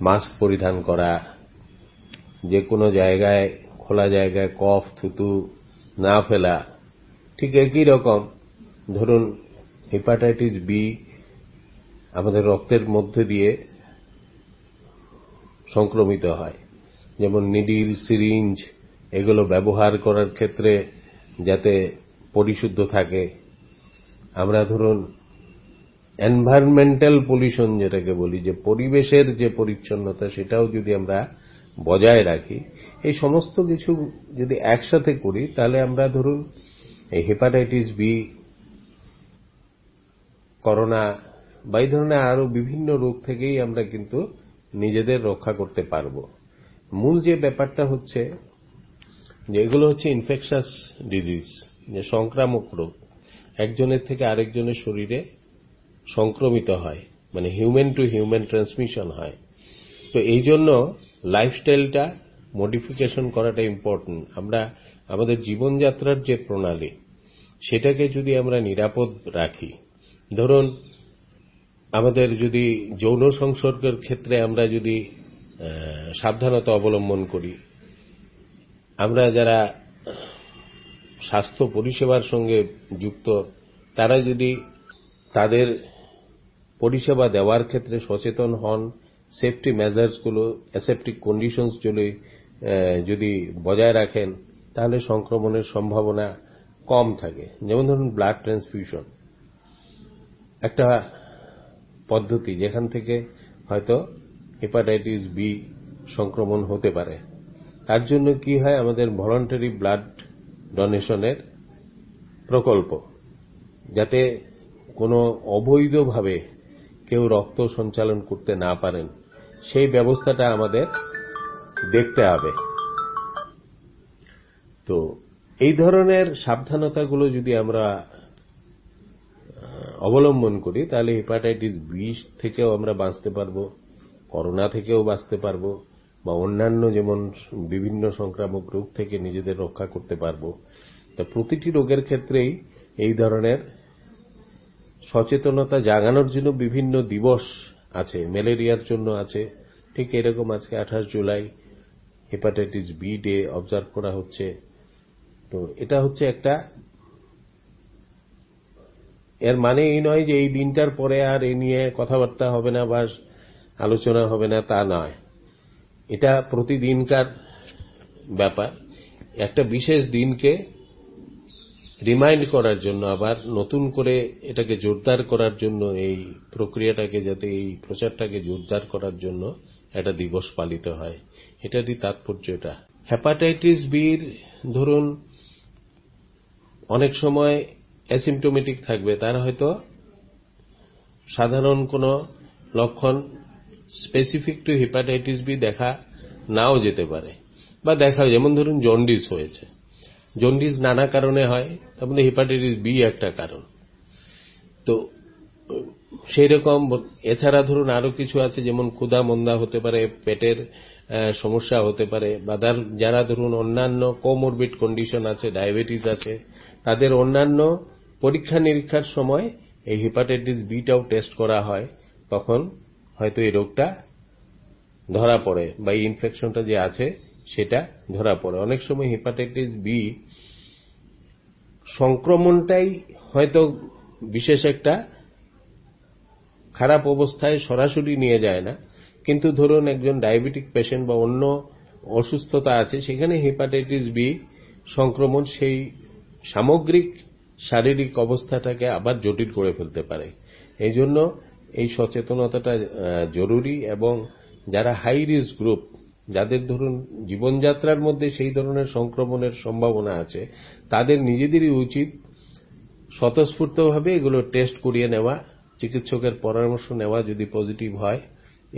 মাস্ক পরিধান করা, যে কোনো জায়গায় খোলা জায়গায় কফ থুতু না ফেলা। ঠিক একই রকম ধরুন হেপাটাইটিস বি আমাদের রক্তের মধ্যে দিয়ে সংক্রমিত হয়, যেমন নিডিল, সিরিঞ্জ এগুলো ব্যবহার করার ক্ষেত্রে যাতে পরিশুদ্ধ থাকে। আমরা ধরুন এনভায়রনমেন্টাল পলিউশন যেটাকে বলি, যে পরিবেশের যে পরিচ্ছন্নতা, সেটাও যদি আমরা বজায় রাখি, এই সমস্ত কিছু যদি একসাথে করি তাহলে আমরা ধরুন এই হেপাটাইটিস বি, করোনা বা এই ধরনের আরো বিভিন্ন রোগ থেকেই আমরা কিন্তু নিজেদের রক্ষা করতে পারব। মূল যে ব্যাপারটা হচ্ছে যে এগুলো হচ্ছে ইনফেকশাস ডিজিজ, যে সংক্রামক রোগ, একজনের থেকে আরেকজনের শরীরে সংক্রমিত হয়, মানে হিউম্যান টু হিউম্যান ট্রান্সমিশন হয়। তো এই জন্য লাইফস্টাইলটা মডিফিকেশন করাটা ইম্পর্টেন্ট। আমরা আমাদের জীবনযাত্রার যে প্রণালী, সেটাকে যদি আমরা নিরাপদ রাখি, ধরুন আমাদের যদি যৌন সংসর্গের ক্ষেত্রে আমরা যদি সাবধানতা অবলম্বন করি, আমরা যারা স্বাস্থ্য পরিষেবার সঙ্গে যুক্ত তারা যদি তাদের পরিষেবা দেওয়ার ক্ষেত্রে সচেতন হন, সেফটি মেজার্সগুলো, অ্যাসেপ্টিক কন্ডিশনস যদি বজায় রাখেন, তাহলে সংক্রমণের সম্ভাবনা কম থাকে। যেমন ধরুন ব্লাড ট্রান্সফিউশন একটা পদ্ধতি যেখান থেকে হয়তো হেপাটাইটিস বি সংক্রমণ হতে পারে। তার জন্য কি হয়, আমাদের ভলান্টারি ব্লাড ডোনেশনের প্রকল্প, যাতে কোনো অবৈধভাবে কেউ রক্ত সঞ্চালন করতে না পারেন, সেই ব্যবস্থাটা আমাদের দেখতে হবে। তো এই ধরনের সাবধানতাগুলো যদি আমরা অবলম্বন করি, তাহলে হেপাটাইটিস বি থেকেও আমরা বাঁচতে পারবো, করোনা থেকেও বাঁচতে পারবো, বা অন্যান্য যেমন বিভিন্ন সংক্রামক রোগ থেকে নিজেদের রক্ষা করতে পারবো। তা প্রতিটি রোগের ক্ষেত্রেই এই ধরনের সচেতনতা জাগানোর জন্য বিভিন্ন দিবস আছে। ম্যালেরিয়ার জন্য আছে, ঠিক এরকম আজকে 28 July hepatitis B day observe করা হচ্ছে। তো এটা হচ্ছে একটা, এর মানে এই নয় যে এই দিনটার পরে আর এই নিয়ে কথাবার্তা হবে না বা আলোচনা হবে না, তা নয়। এটা প্রতিদিনকার ব্যাপার। একটা বিশেষ দিনকে রিমাইন্ড করার জন্য, আবার নতুন করে এটাকে জোরদার করার জন্য, এই প্রক্রিয়াটাকে যাতে, এই প্রচারটাকে জোরদার করার জন্য একটা দিবস পালিত হয়। এটারই তাৎপর্য। এটা হেপাটাইটিস বির ধরুন অনেক সময় অ্যাসিম্পটোমেটিক থাকবে, তার হয়তো সাধারণ কোনো লক্ষণ স্পেসিফিক টু হেপাটাইটিস বি দেখা নাও যেতে পারে, বা দেখা, যেমন ধরুন জন্ডিস হয়েছে। জন্ডিস নানা কারণে হয়, তার মধ্যে হেপাটাইটিস বি একটা কারণ। তো সেই রকম এছাড়া ধরুন আরো কিছু আছে, যেমন ক্ষুধা মন্দা হতে পারে, পেটের সমস্যা হতে পারে, বা যারা ধরুন অন্যান্য কোমরবিড কন্ডিশন আছে, ডায়াবেটিস আছে, তাদের অন্যান্য পরীক্ষা নিরীক্ষার সময় এই হেপাটাইটিস বিটাও টেস্ট করা হয়, তখন হয়তো এই রোগটা ধরা পড়ে বা এই ইনফেকশনটা যে আছে সেটা ধরা পড়ে। অনেক সময় হেপাটাইটিস বি সংক্রমণটাই হয়তো বিশেষ একটা খারাপ অবস্থায় সরাসরি নিয়ে যায় না, কিন্তু ধরুন একজন ডায়াবেটিক পেশেন্ট বা অন্য অসুস্থতা আছে, সেখানে হেপাটাইটিস বি সংক্রমণ সেই সামগ্রিক শারীরিক অবস্থাটাকে আবার জটিল করে ফেলতে পারে। এই জন্য এই সচেতনতাটা জরুরি, এবং যারা হাই রিস্ক গ্রুপ, যাদের ধরুন জীবনযাত্রার মধ্যে সেই ধরনের সংক্রমণের সম্ভাবনা আছে, তাদের নিজেদেরই উচিত স্বতঃস্ফূর্তভাবে এগুলো টেস্ট করিয়ে নেওয়া, চিকিৎসকের পরামর্শ নেওয়া। যদি পজিটিভ হয়,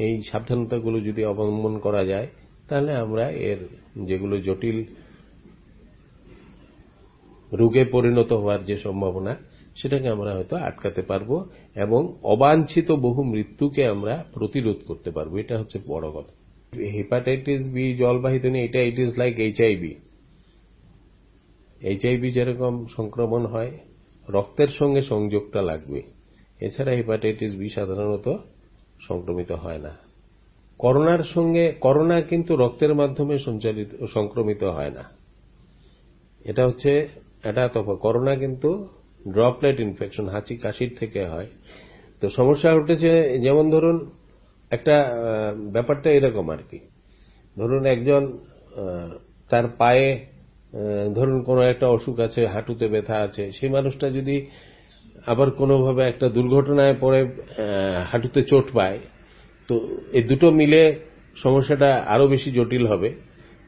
এই সাবধানতাগুলো যদি অবলম্বন করা যায়, তাহলে আমরা এর যেগুলো জটিল রোগে পরিণত হওয়ার যে সম্ভাবনা, সেটাকে আমরা হয়তো আটকাতে পারবো, এবং অবাঞ্ছিত বহু মৃত্যুকে আমরা প্রতিরোধ করতে পারবো। এটা হচ্ছে বড় কথা। হেপাটাইটিস বি জলবাহিত নিয়ে, এটা it is like HIV. HIV যেরকম সংক্রমণ হয়, রক্তের সঙ্গে সংযোগটা লাগবে, এছাড়া হেপাটাইটিস বি সাধারণত সংক্রমিত হয় না। করোনা কিন্তু রক্তের মাধ্যমে সংক্রমিত হয় না। এটা হচ্ছে তফাৎ। করোনা কিন্তু ড্রপলেট ইনফেকশন, হাঁচি কাশির থেকে হয়। তো সমস্যা উঠেছে, যেমন ধরুন একটা ব্যাপারটা এরকম আর কি, ধরুন একজন তার পায়ে ধরুন কোনো একটা অসুখ আছে, হাঁটুতে ব্যথা আছে, সেই মানুষটা যদি আবার কোনোভাবে একটা দুর্ঘটনায় পড়ে হাঁটুতে চোট পায়, তো এই দুটো মিলে সমস্যাটা আরো বেশি জটিল হবে।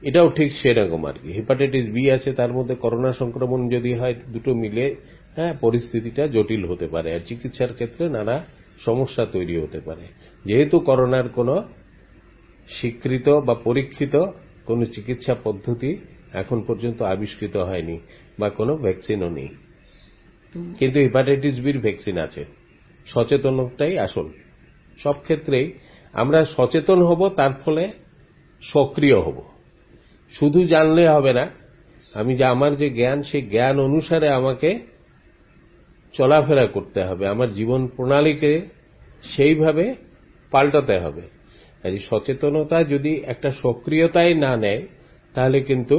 এটাও ঠিক সেরকম আর কি। হেপাটাইটিস বি আছে, তার মধ্যে করোনা সংক্রমণ যদি হয়, দুটো মিলে পরিস্থিতিটা জটিল হতে পারে, আর চিকিৎসার ক্ষেত্রে নানা সমস্যা তৈরি হতে পারে। যেহেতু করোনার কোনো স্বীকৃত বা পরীক্ষিত কোনো চিকিৎসা পদ্ধতি এখন পর্যন্ত আবিষ্কৃত হয়নি, বা কোনো ভ্যাকসিনও নেই, কিন্তু হেপাটাইটিস বির ভ্যাকসিন আছে। সচেতনতাই আসল। সব ক্ষেত্রেই আমরা সচেতন হব, তার ফলে সক্রিয় হব। শুধু জানলে হবে না, আমার যে জ্ঞান, সেই জ্ঞান অনুসারে আমাকে চলাফেরা করতে হবে, আমার জীবন প্রণালীকে সেইভাবে পাল্টাতে হবে। এই সচেতনতা যদি একটা সক্রিয়তায় না নেয় তাহলে কিন্তু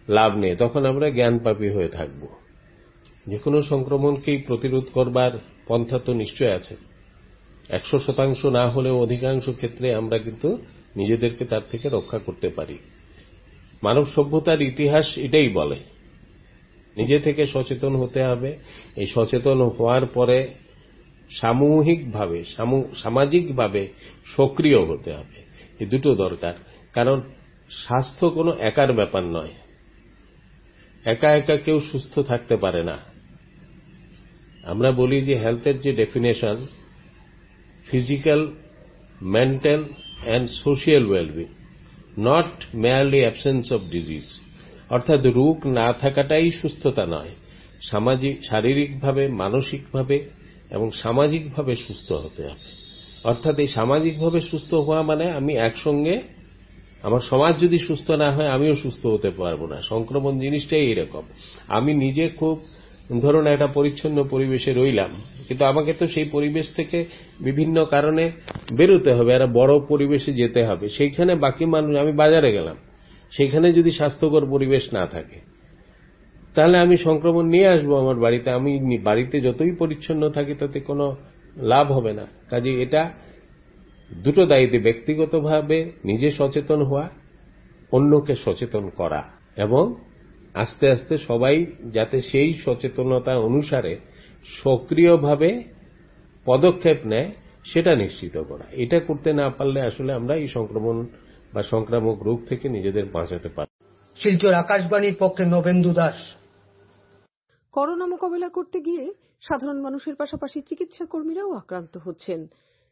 লাভ নেই, তখন আমরা জ্ঞানপাপী হয়ে থাকব। যে কোনো সংক্রমণকেই প্রতিরোধ করবার পন্থা তো নিশ্চয় আছে, 100% না হলেও অধিকাংশ ক্ষেত্রে আমরা কিন্তু নিজেদেরকে তার থেকে রক্ষা করতে পারি। মানব সভ্যতার ইতিহাস এটাই বলে, নিজে থেকে সচেতন হতে হবে। এই সচেতন হওয়ার পরে সামূহিকভাবে সামাজিকভাবে সক্রিয় হতে হবে, এই দুটো দরকার। কারণ স্বাস্থ্য কোনো একার ব্যাপার নয়, একা একা কেউ সুস্থ থাকতে পারে না। আমরা বলি যে হেলথের যে definition, physical, mental and social wellbeing, not merely absence of disease. অর্থাৎ রোগ না থাকাটাই সুস্থতা নয়, শারীরিকভাবে, মানসিকভাবে এবং সামাজিকভাবে সুস্থ হতে হবে। অর্থাৎ এই সামাজিকভাবে সুস্থ হওয়া মানে আমি একসঙ্গে, আমার সমাজ যদি সুস্থ না হয় আমিও সুস্থ হতে পারবো না। সংক্রমণ জিনিসটাই এরকম। আমি নিজে খুব ধরুন একটা পরিচ্ছন্ন পরিবেশে রইলাম, কিন্তু আমাকে তো সেই পরিবেশ থেকে বিভিন্ন কারণে বেরোতে হবে, একটা বড় পরিবেশে যেতে হবে। সেইখানে বাকি মানুষ, আমি বাজারে গেলাম, সেখানে যদি স্বাস্থ্যকর পরিবেশ না থাকে তাহলে আমি সংক্রমণ নিয়ে আসবো আমার বাড়িতে। আমি বাড়িতে যতই পরিচ্ছন্ন থাকি তাতে কোনো লাভ হবে না। কাজে এটা দুটো দায়িত্ব, ব্যক্তিগতভাবে নিজে সচেতন হওয়া, অন্যকে সচেতন করা, এবং আস্তে আস্তে সবাই যাতে সেই সচেতনতা অনুসারে সক্রিয়ভাবে পদক্ষেপ নেয় সেটা নিশ্চিত করা। এটা করতে না পারলে আসলে আমরা এই সংক্রমণ বা সংক্রামক রোগ থেকে নিজেদের বাঁচাতে পারব। শিলচর আকাশবাণীর পক্ষে নবেন্দু দাস। করোনা মোকাবিলা করতে গিয়ে সাধারণ মানুষের পাশাপাশি চিকিৎসা কর্মীরাও আক্রান্ত হচ্ছেন।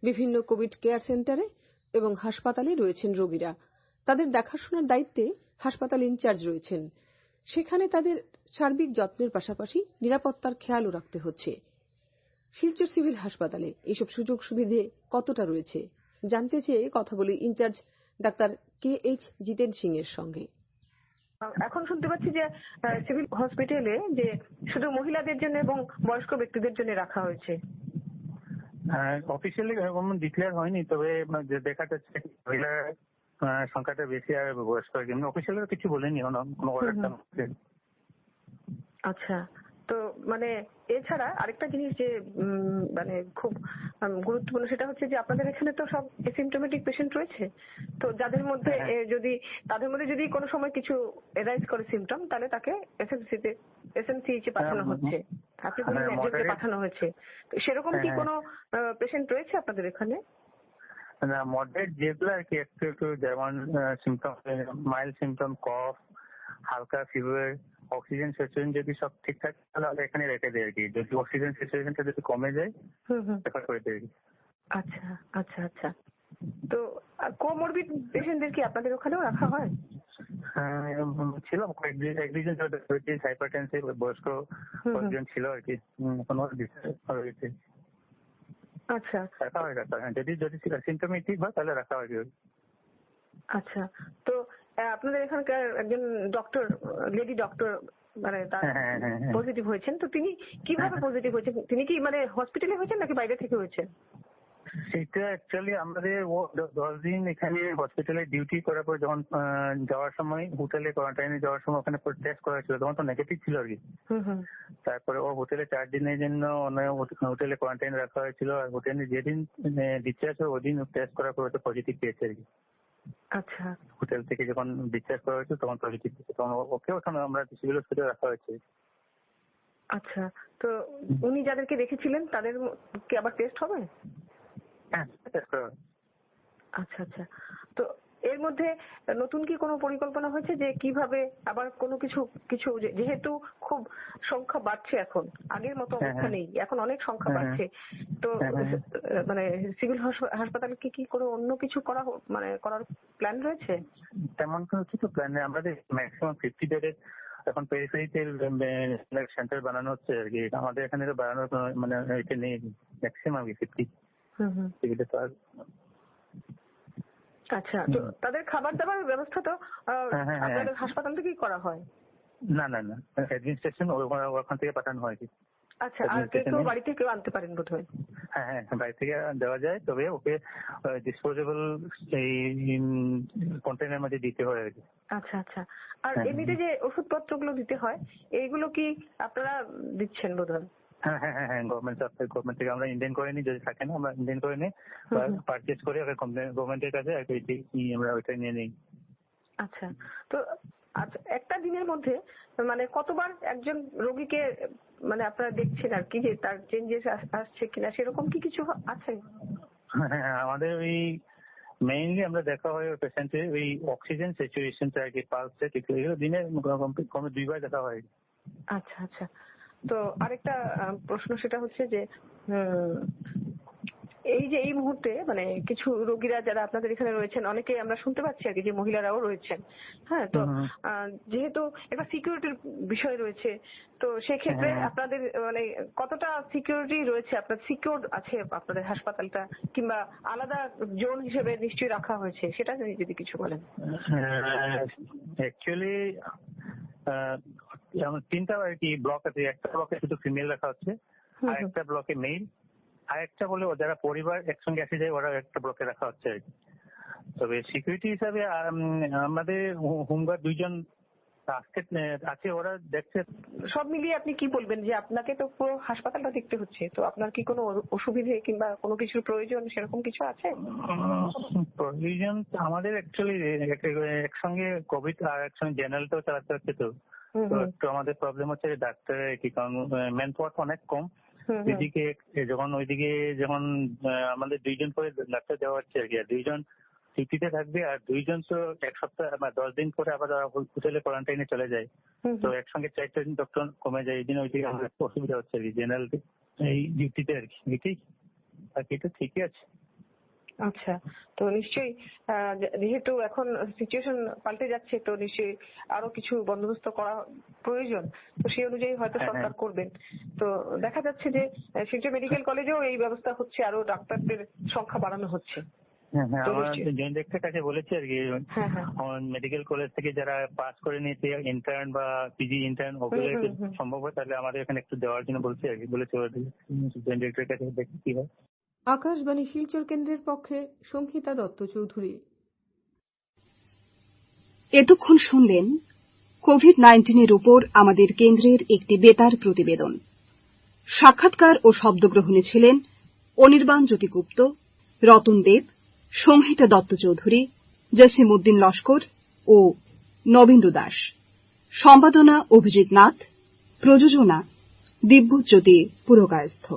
বিভিন্ন কোভিড কেয়ার সেন্টারে এবং হাসপাতালে রয়েছেন রোগীরা, তাদের দেখাশোনার দায়িত্বে হাসপাতাল ইনচার্জ রয়েছেন। সেখানে তাদের সার্বিক যত্নের পাশাপাশি নিরাপত্তার খেয়ালও রাখতে হচ্ছে। শিলচর সিভিল হাসপাতালে এইসব সুযোগ সুবিধে কতটা রয়েছে জানতে চেয়ে কথা বলি ইনচার্জ ডাক্তার KH জিতেন সিং এর সঙ্গে। এখন শুনতে পাচ্ছি যে সিভিল হসপিটালে যে শুধু মহিলাদের জন্য এবং বয়স্ক ব্যক্তিদের জন্য রাখা হয়েছে। অফিসিয়ালি ডিক্লেয়ার হয়নি, তবে দেখা যাচ্ছে মহিলার সংখ্যাটা বেশি আর বয়স্ক। অফিসিয়ালি কিছু বলেনি কোনো অর্ডারটা। আচ্ছা, তো মানে এছাড়া আরেকটা জিনিস যে মানে খুব গুরুত্বপূর্ণ, সেটা হচ্ছে যে আপনাদের এখানে তো সব অ্যাসিম্পটোমেটিক পেশেন্ট রয়েছে, তো যাদের মধ্যে তাদের মধ্যে যদি কোনো সময় কিছু এরাইজ করে সিমটম, তাহলে তাকে এসএমসিএইচে পাঠানো হচ্ছে, আপনি পাঠানো হয়েছে। তো সেরকম কি কোনো পেশেন্ট রয়েছে আপনাদের এখানে? না, মডারেট যেগুলো আর কি, একটু যেমন সিমটম, মাইল্ড সিমটম, কফ, হালকা ফিভার, অক্সিজেন স্যাচুরেশন যদি সব ঠিকঠাক তাহলে এখানে রেখে দেয় আর কি। যদি অক্সিজেন স্যাচুরেশনটা যদি কমে যায় রেফার করে দেয়। আচ্ছা আচ্ছা আচ্ছা, তো কোমরবিড পেশেন্টদের কি আপনাদের ওখানেও রাখা হয়? হ্যাঁ, ছিল একদিন ডায়াবেটিস, হাইপারটেনসিভ, বয়স্ক কয়েকজন ছিল আর কি। কোনো হয়েছে। আচ্ছা, রাখা হয়, যদি সিমটমেটিক হয় তাহলে রাখা হয়। আচ্ছা, তো আপনাদের এখানকার একজন ডক্টর, লেডি ডক্টর মানে তার পজিটিভ হয়েছেন, তো তিনি কিভাবে পজিটিভ হয়েছেন? তিনি কি মানে হসপিটালে হয়েছেন নাকি বাইরে থেকে হয়েছেন? সেটা অ্যাকচুয়ালি আমাদের 10 দিন এখানে হসপিটালে ডিউটি করার পর যখন যাওয়ার সময় হোটেলে কোয়ারেন্টাইনে যাওয়ার সময় ওখানে টেস্ট করা ছিল, তখন তো নেগেটিভ ছিল আর কি। তারপরে ও হোটেলে 4 দিনের জন্য হোটেলে কোয়ারেন্টাইন রাখা হয়েছিল, আর হোটেলে যেদিন ডিসচার্জ হয় ওই দিন টেস্ট করার পর ওটা পজিটিভ পেয়েছে আর কি। আচ্ছা, হোটেল থেকে যখন ডিসচার্জ করা হয়েছে তখন পজিটিভ পেয়েছে, তখন ওকে ওখানে আমরা সিভিল হসপিটালে রাখা হয়েছে। আচ্ছা, তো উনি যাদেরকে রেখেছিলেন তাদের কি আবার টেস্ট হবে? আচ্ছা আচ্ছা, তো এর মধ্যে নতুন কি কোনো পরিকল্পনা হয়েছে যে কিভাবে আবার কোনো কিছু যেহেতু খুব সংখ্যা বাড়ছে, এখন আগের মতো অবস্থা নেই, এখন অনেক সংখ্যা বাড়ছে, তো মানে সিভিল হাসপাতালে কি কোনো অন্য কিছু করার প্ল্যান রয়েছে? তেমন কিছু প্ল্যান নেই। আমাদের ম্যাক্সিমাম 50 বেডের এখন পেরিফেরিতে সেন্টার বানানো হচ্ছে আর কি। আমাদের এখানে তো বানানো মানে এটা নেই, ম্যাক্সিমাম 50। আচ্ছা, তো তাদের খাবার দাবার ব্যবস্থা তো আপনাদের হাসপাতাল থেকেই করা হয়? না, অ্যাডমিনিস্ট্রেশন ওখান থেকে পাঠানো হয়। আচ্ছা, আর কেউ বাড়ি থেকে আনতে পারেন বোধহয়? হ্যাঁ, বাড়ি থেকে দেওয়া যায়, তবে ওকে ডিসপোজেবল এই কন্টেনারের মধ্যে দিতে হয় আর কি। আচ্ছা আচ্ছা। আর এমনিতে যে ওষুধপত্রগুলো দিতে হয় এইগুলো কি আপনারা দিচ্ছেন বোধহয়? হ্যাঁ, গভর্নমেন্ট থেকে আমরা ইন্ডিয়ান করে নিই, যদি থাকে না আমরা ইন্ডিয়ান করে নিই, পারচেজ করে গভর্নমেন্টের কাছে আমরা ওইটা নিয়ে নিই। আচ্ছা, তো আচ্ছা, একটা দিনের মধ্যে মানে কতবার একজন রোগীকে মানে আপনারা দেখছেন আর কি, যে তার চেঞ্জেস আসছে কিনা সেরকম কি কিছু আছে? হ্যাঁ, আমাদের ওই মেইনলি আমরা দেখা হয় ওই পেশেন্টের ওই অক্সিজেন স্যাচুরেশনটা আর কি, পালস দিনে কমে 2 বার দেখা হয়। আচ্ছা আচ্ছা। তো আরেকটা প্রশ্ন সেটা হচ্ছে যে এই যে এই মুহূর্তে মানে কিছু রোগীরা যারা আপনাদের এখানে রয়েছেন, অনেকে আমরা শুনতে পাচ্ছি আর কি যে মহিলারাও রয়েছেন, হ্যাঁ, তো যেহেতু একটা সিকিউরিটির বিষয় রয়েছে, তো সেক্ষেত্রে আপনাদের মানে কতটা সিকিউরিটি রয়েছে, আপনার সিকিউর আছে আপনাদের হাসপাতালটা, কিংবা আলাদা জোন হিসেবে নিশ্চয়ই রাখা হয়েছে, সেটা যদি কিছু বলেন। অ্যাকচুয়ালি যেমন 3টা আর কি ব্লক আছে, একটা ব্লকে শুধু ফিমেল রাখা হচ্ছে, আর একটা ব্লকে মেল, আর একটা বলে যারা পরিবার একসঙ্গে আসে যায় ওরা একটা ব্লকে রাখা হচ্ছে আর কি। তবে সিকিউরিটি হিসাবে আমাদের হোমগার্ড 2 জন আছে, ওরা দেখছে। সব মিলিয়ে আপনি কি বলবেন যে আপনাকে তো পুরো হাসপাতালটা দেখতে হচ্ছে, তো আপনার কি কোনো অসুবিধে কিংবা কোনো কিছুর প্রয়োজন সেরকম কিছু আছে? প্রয়োজন আমাদের অ্যাকচুয়ালি একসঙ্গে কোভিড আর একসঙ্গে জেনারেলটাও চালাতে হচ্ছে, তো একটু আমাদের প্রবলেম হচ্ছে ডাক্তারের কি, কারণ ম্যান পাওয়ার অনেক কম এদিকে, ওইদিকে যখন আমাদের 2 জন করে ডাক্তার দেওয়া হচ্ছে আর কি, আর 2 জন ছুটিতে থাকবে, আর 2 জন তো 1 সপ্তাহ বা 10 দিন পরে আবার হোটেলে কোয়ারেন্টাইনে চলে যায়, তো একসঙ্গে 4 জন ডক্টর কমে যায়, এই জন্য ওইদিকে আমাদের অসুবিধা হচ্ছে আর কি জেনারেল এই ডিউটিতে আর কি। এটাই, বাকি তো ঠিকই আছে। আচ্ছা, তো নিশ্চয়ই যেহেতু এখন সিচুয়েশন পাল্টে যাচ্ছে, তো নিশ্চয়ই আরো কিছু বন্দোবস্ত করা প্রয়োজন, তো সেই অনুযায়ী হয়তো সরকার করবেন। তো দেখা যাচ্ছে যে শিলচর মেডিকেল কলেজেও এই ব্যবস্থা হচ্ছে, আরো ডাক্তারদের সংখ্যা বাড়ানো হচ্ছে। হ্যাঁ, আমার জয়েন্ট ডাক্তারের কাছে বলেছি আর কি, মেডিকেল কলেজ থেকে যারা পাস করে নিয়েছে ইন্টার্ন বা পিজি ইন্টার্ন, ওগুলো সম্ভব হয় তাহলে আমাদের এখানে একটু দেওয়ার জন্য বলছি আর কি, বলেছে জয়েন্ট ডাক্তারের কাছে দেখি কি হয়। আকাশবাণী শিলচর কেন্দ্রের পক্ষে সংহিতা দত্ত চৌধুরী। এতক্ষণ শুনলেন কোভিড-19 উপর আমাদের কেন্দ্রের একটি বেতার প্রতিবেদন। সাক্ষাৎকার ও শব্দগ্রহণে ছিলেন অনির্বাণ জ্যোতি গুপ্ত, রতন দেব, সংহিতা দত্ত চৌধুরী, জসিম উদ্দিন লস্কর ও নবেন্দু দাস। সম্পাদনা অভিজিৎ নাথ, প্রযোজনা দিব্যজ্যোতি পুরকায়স্থ।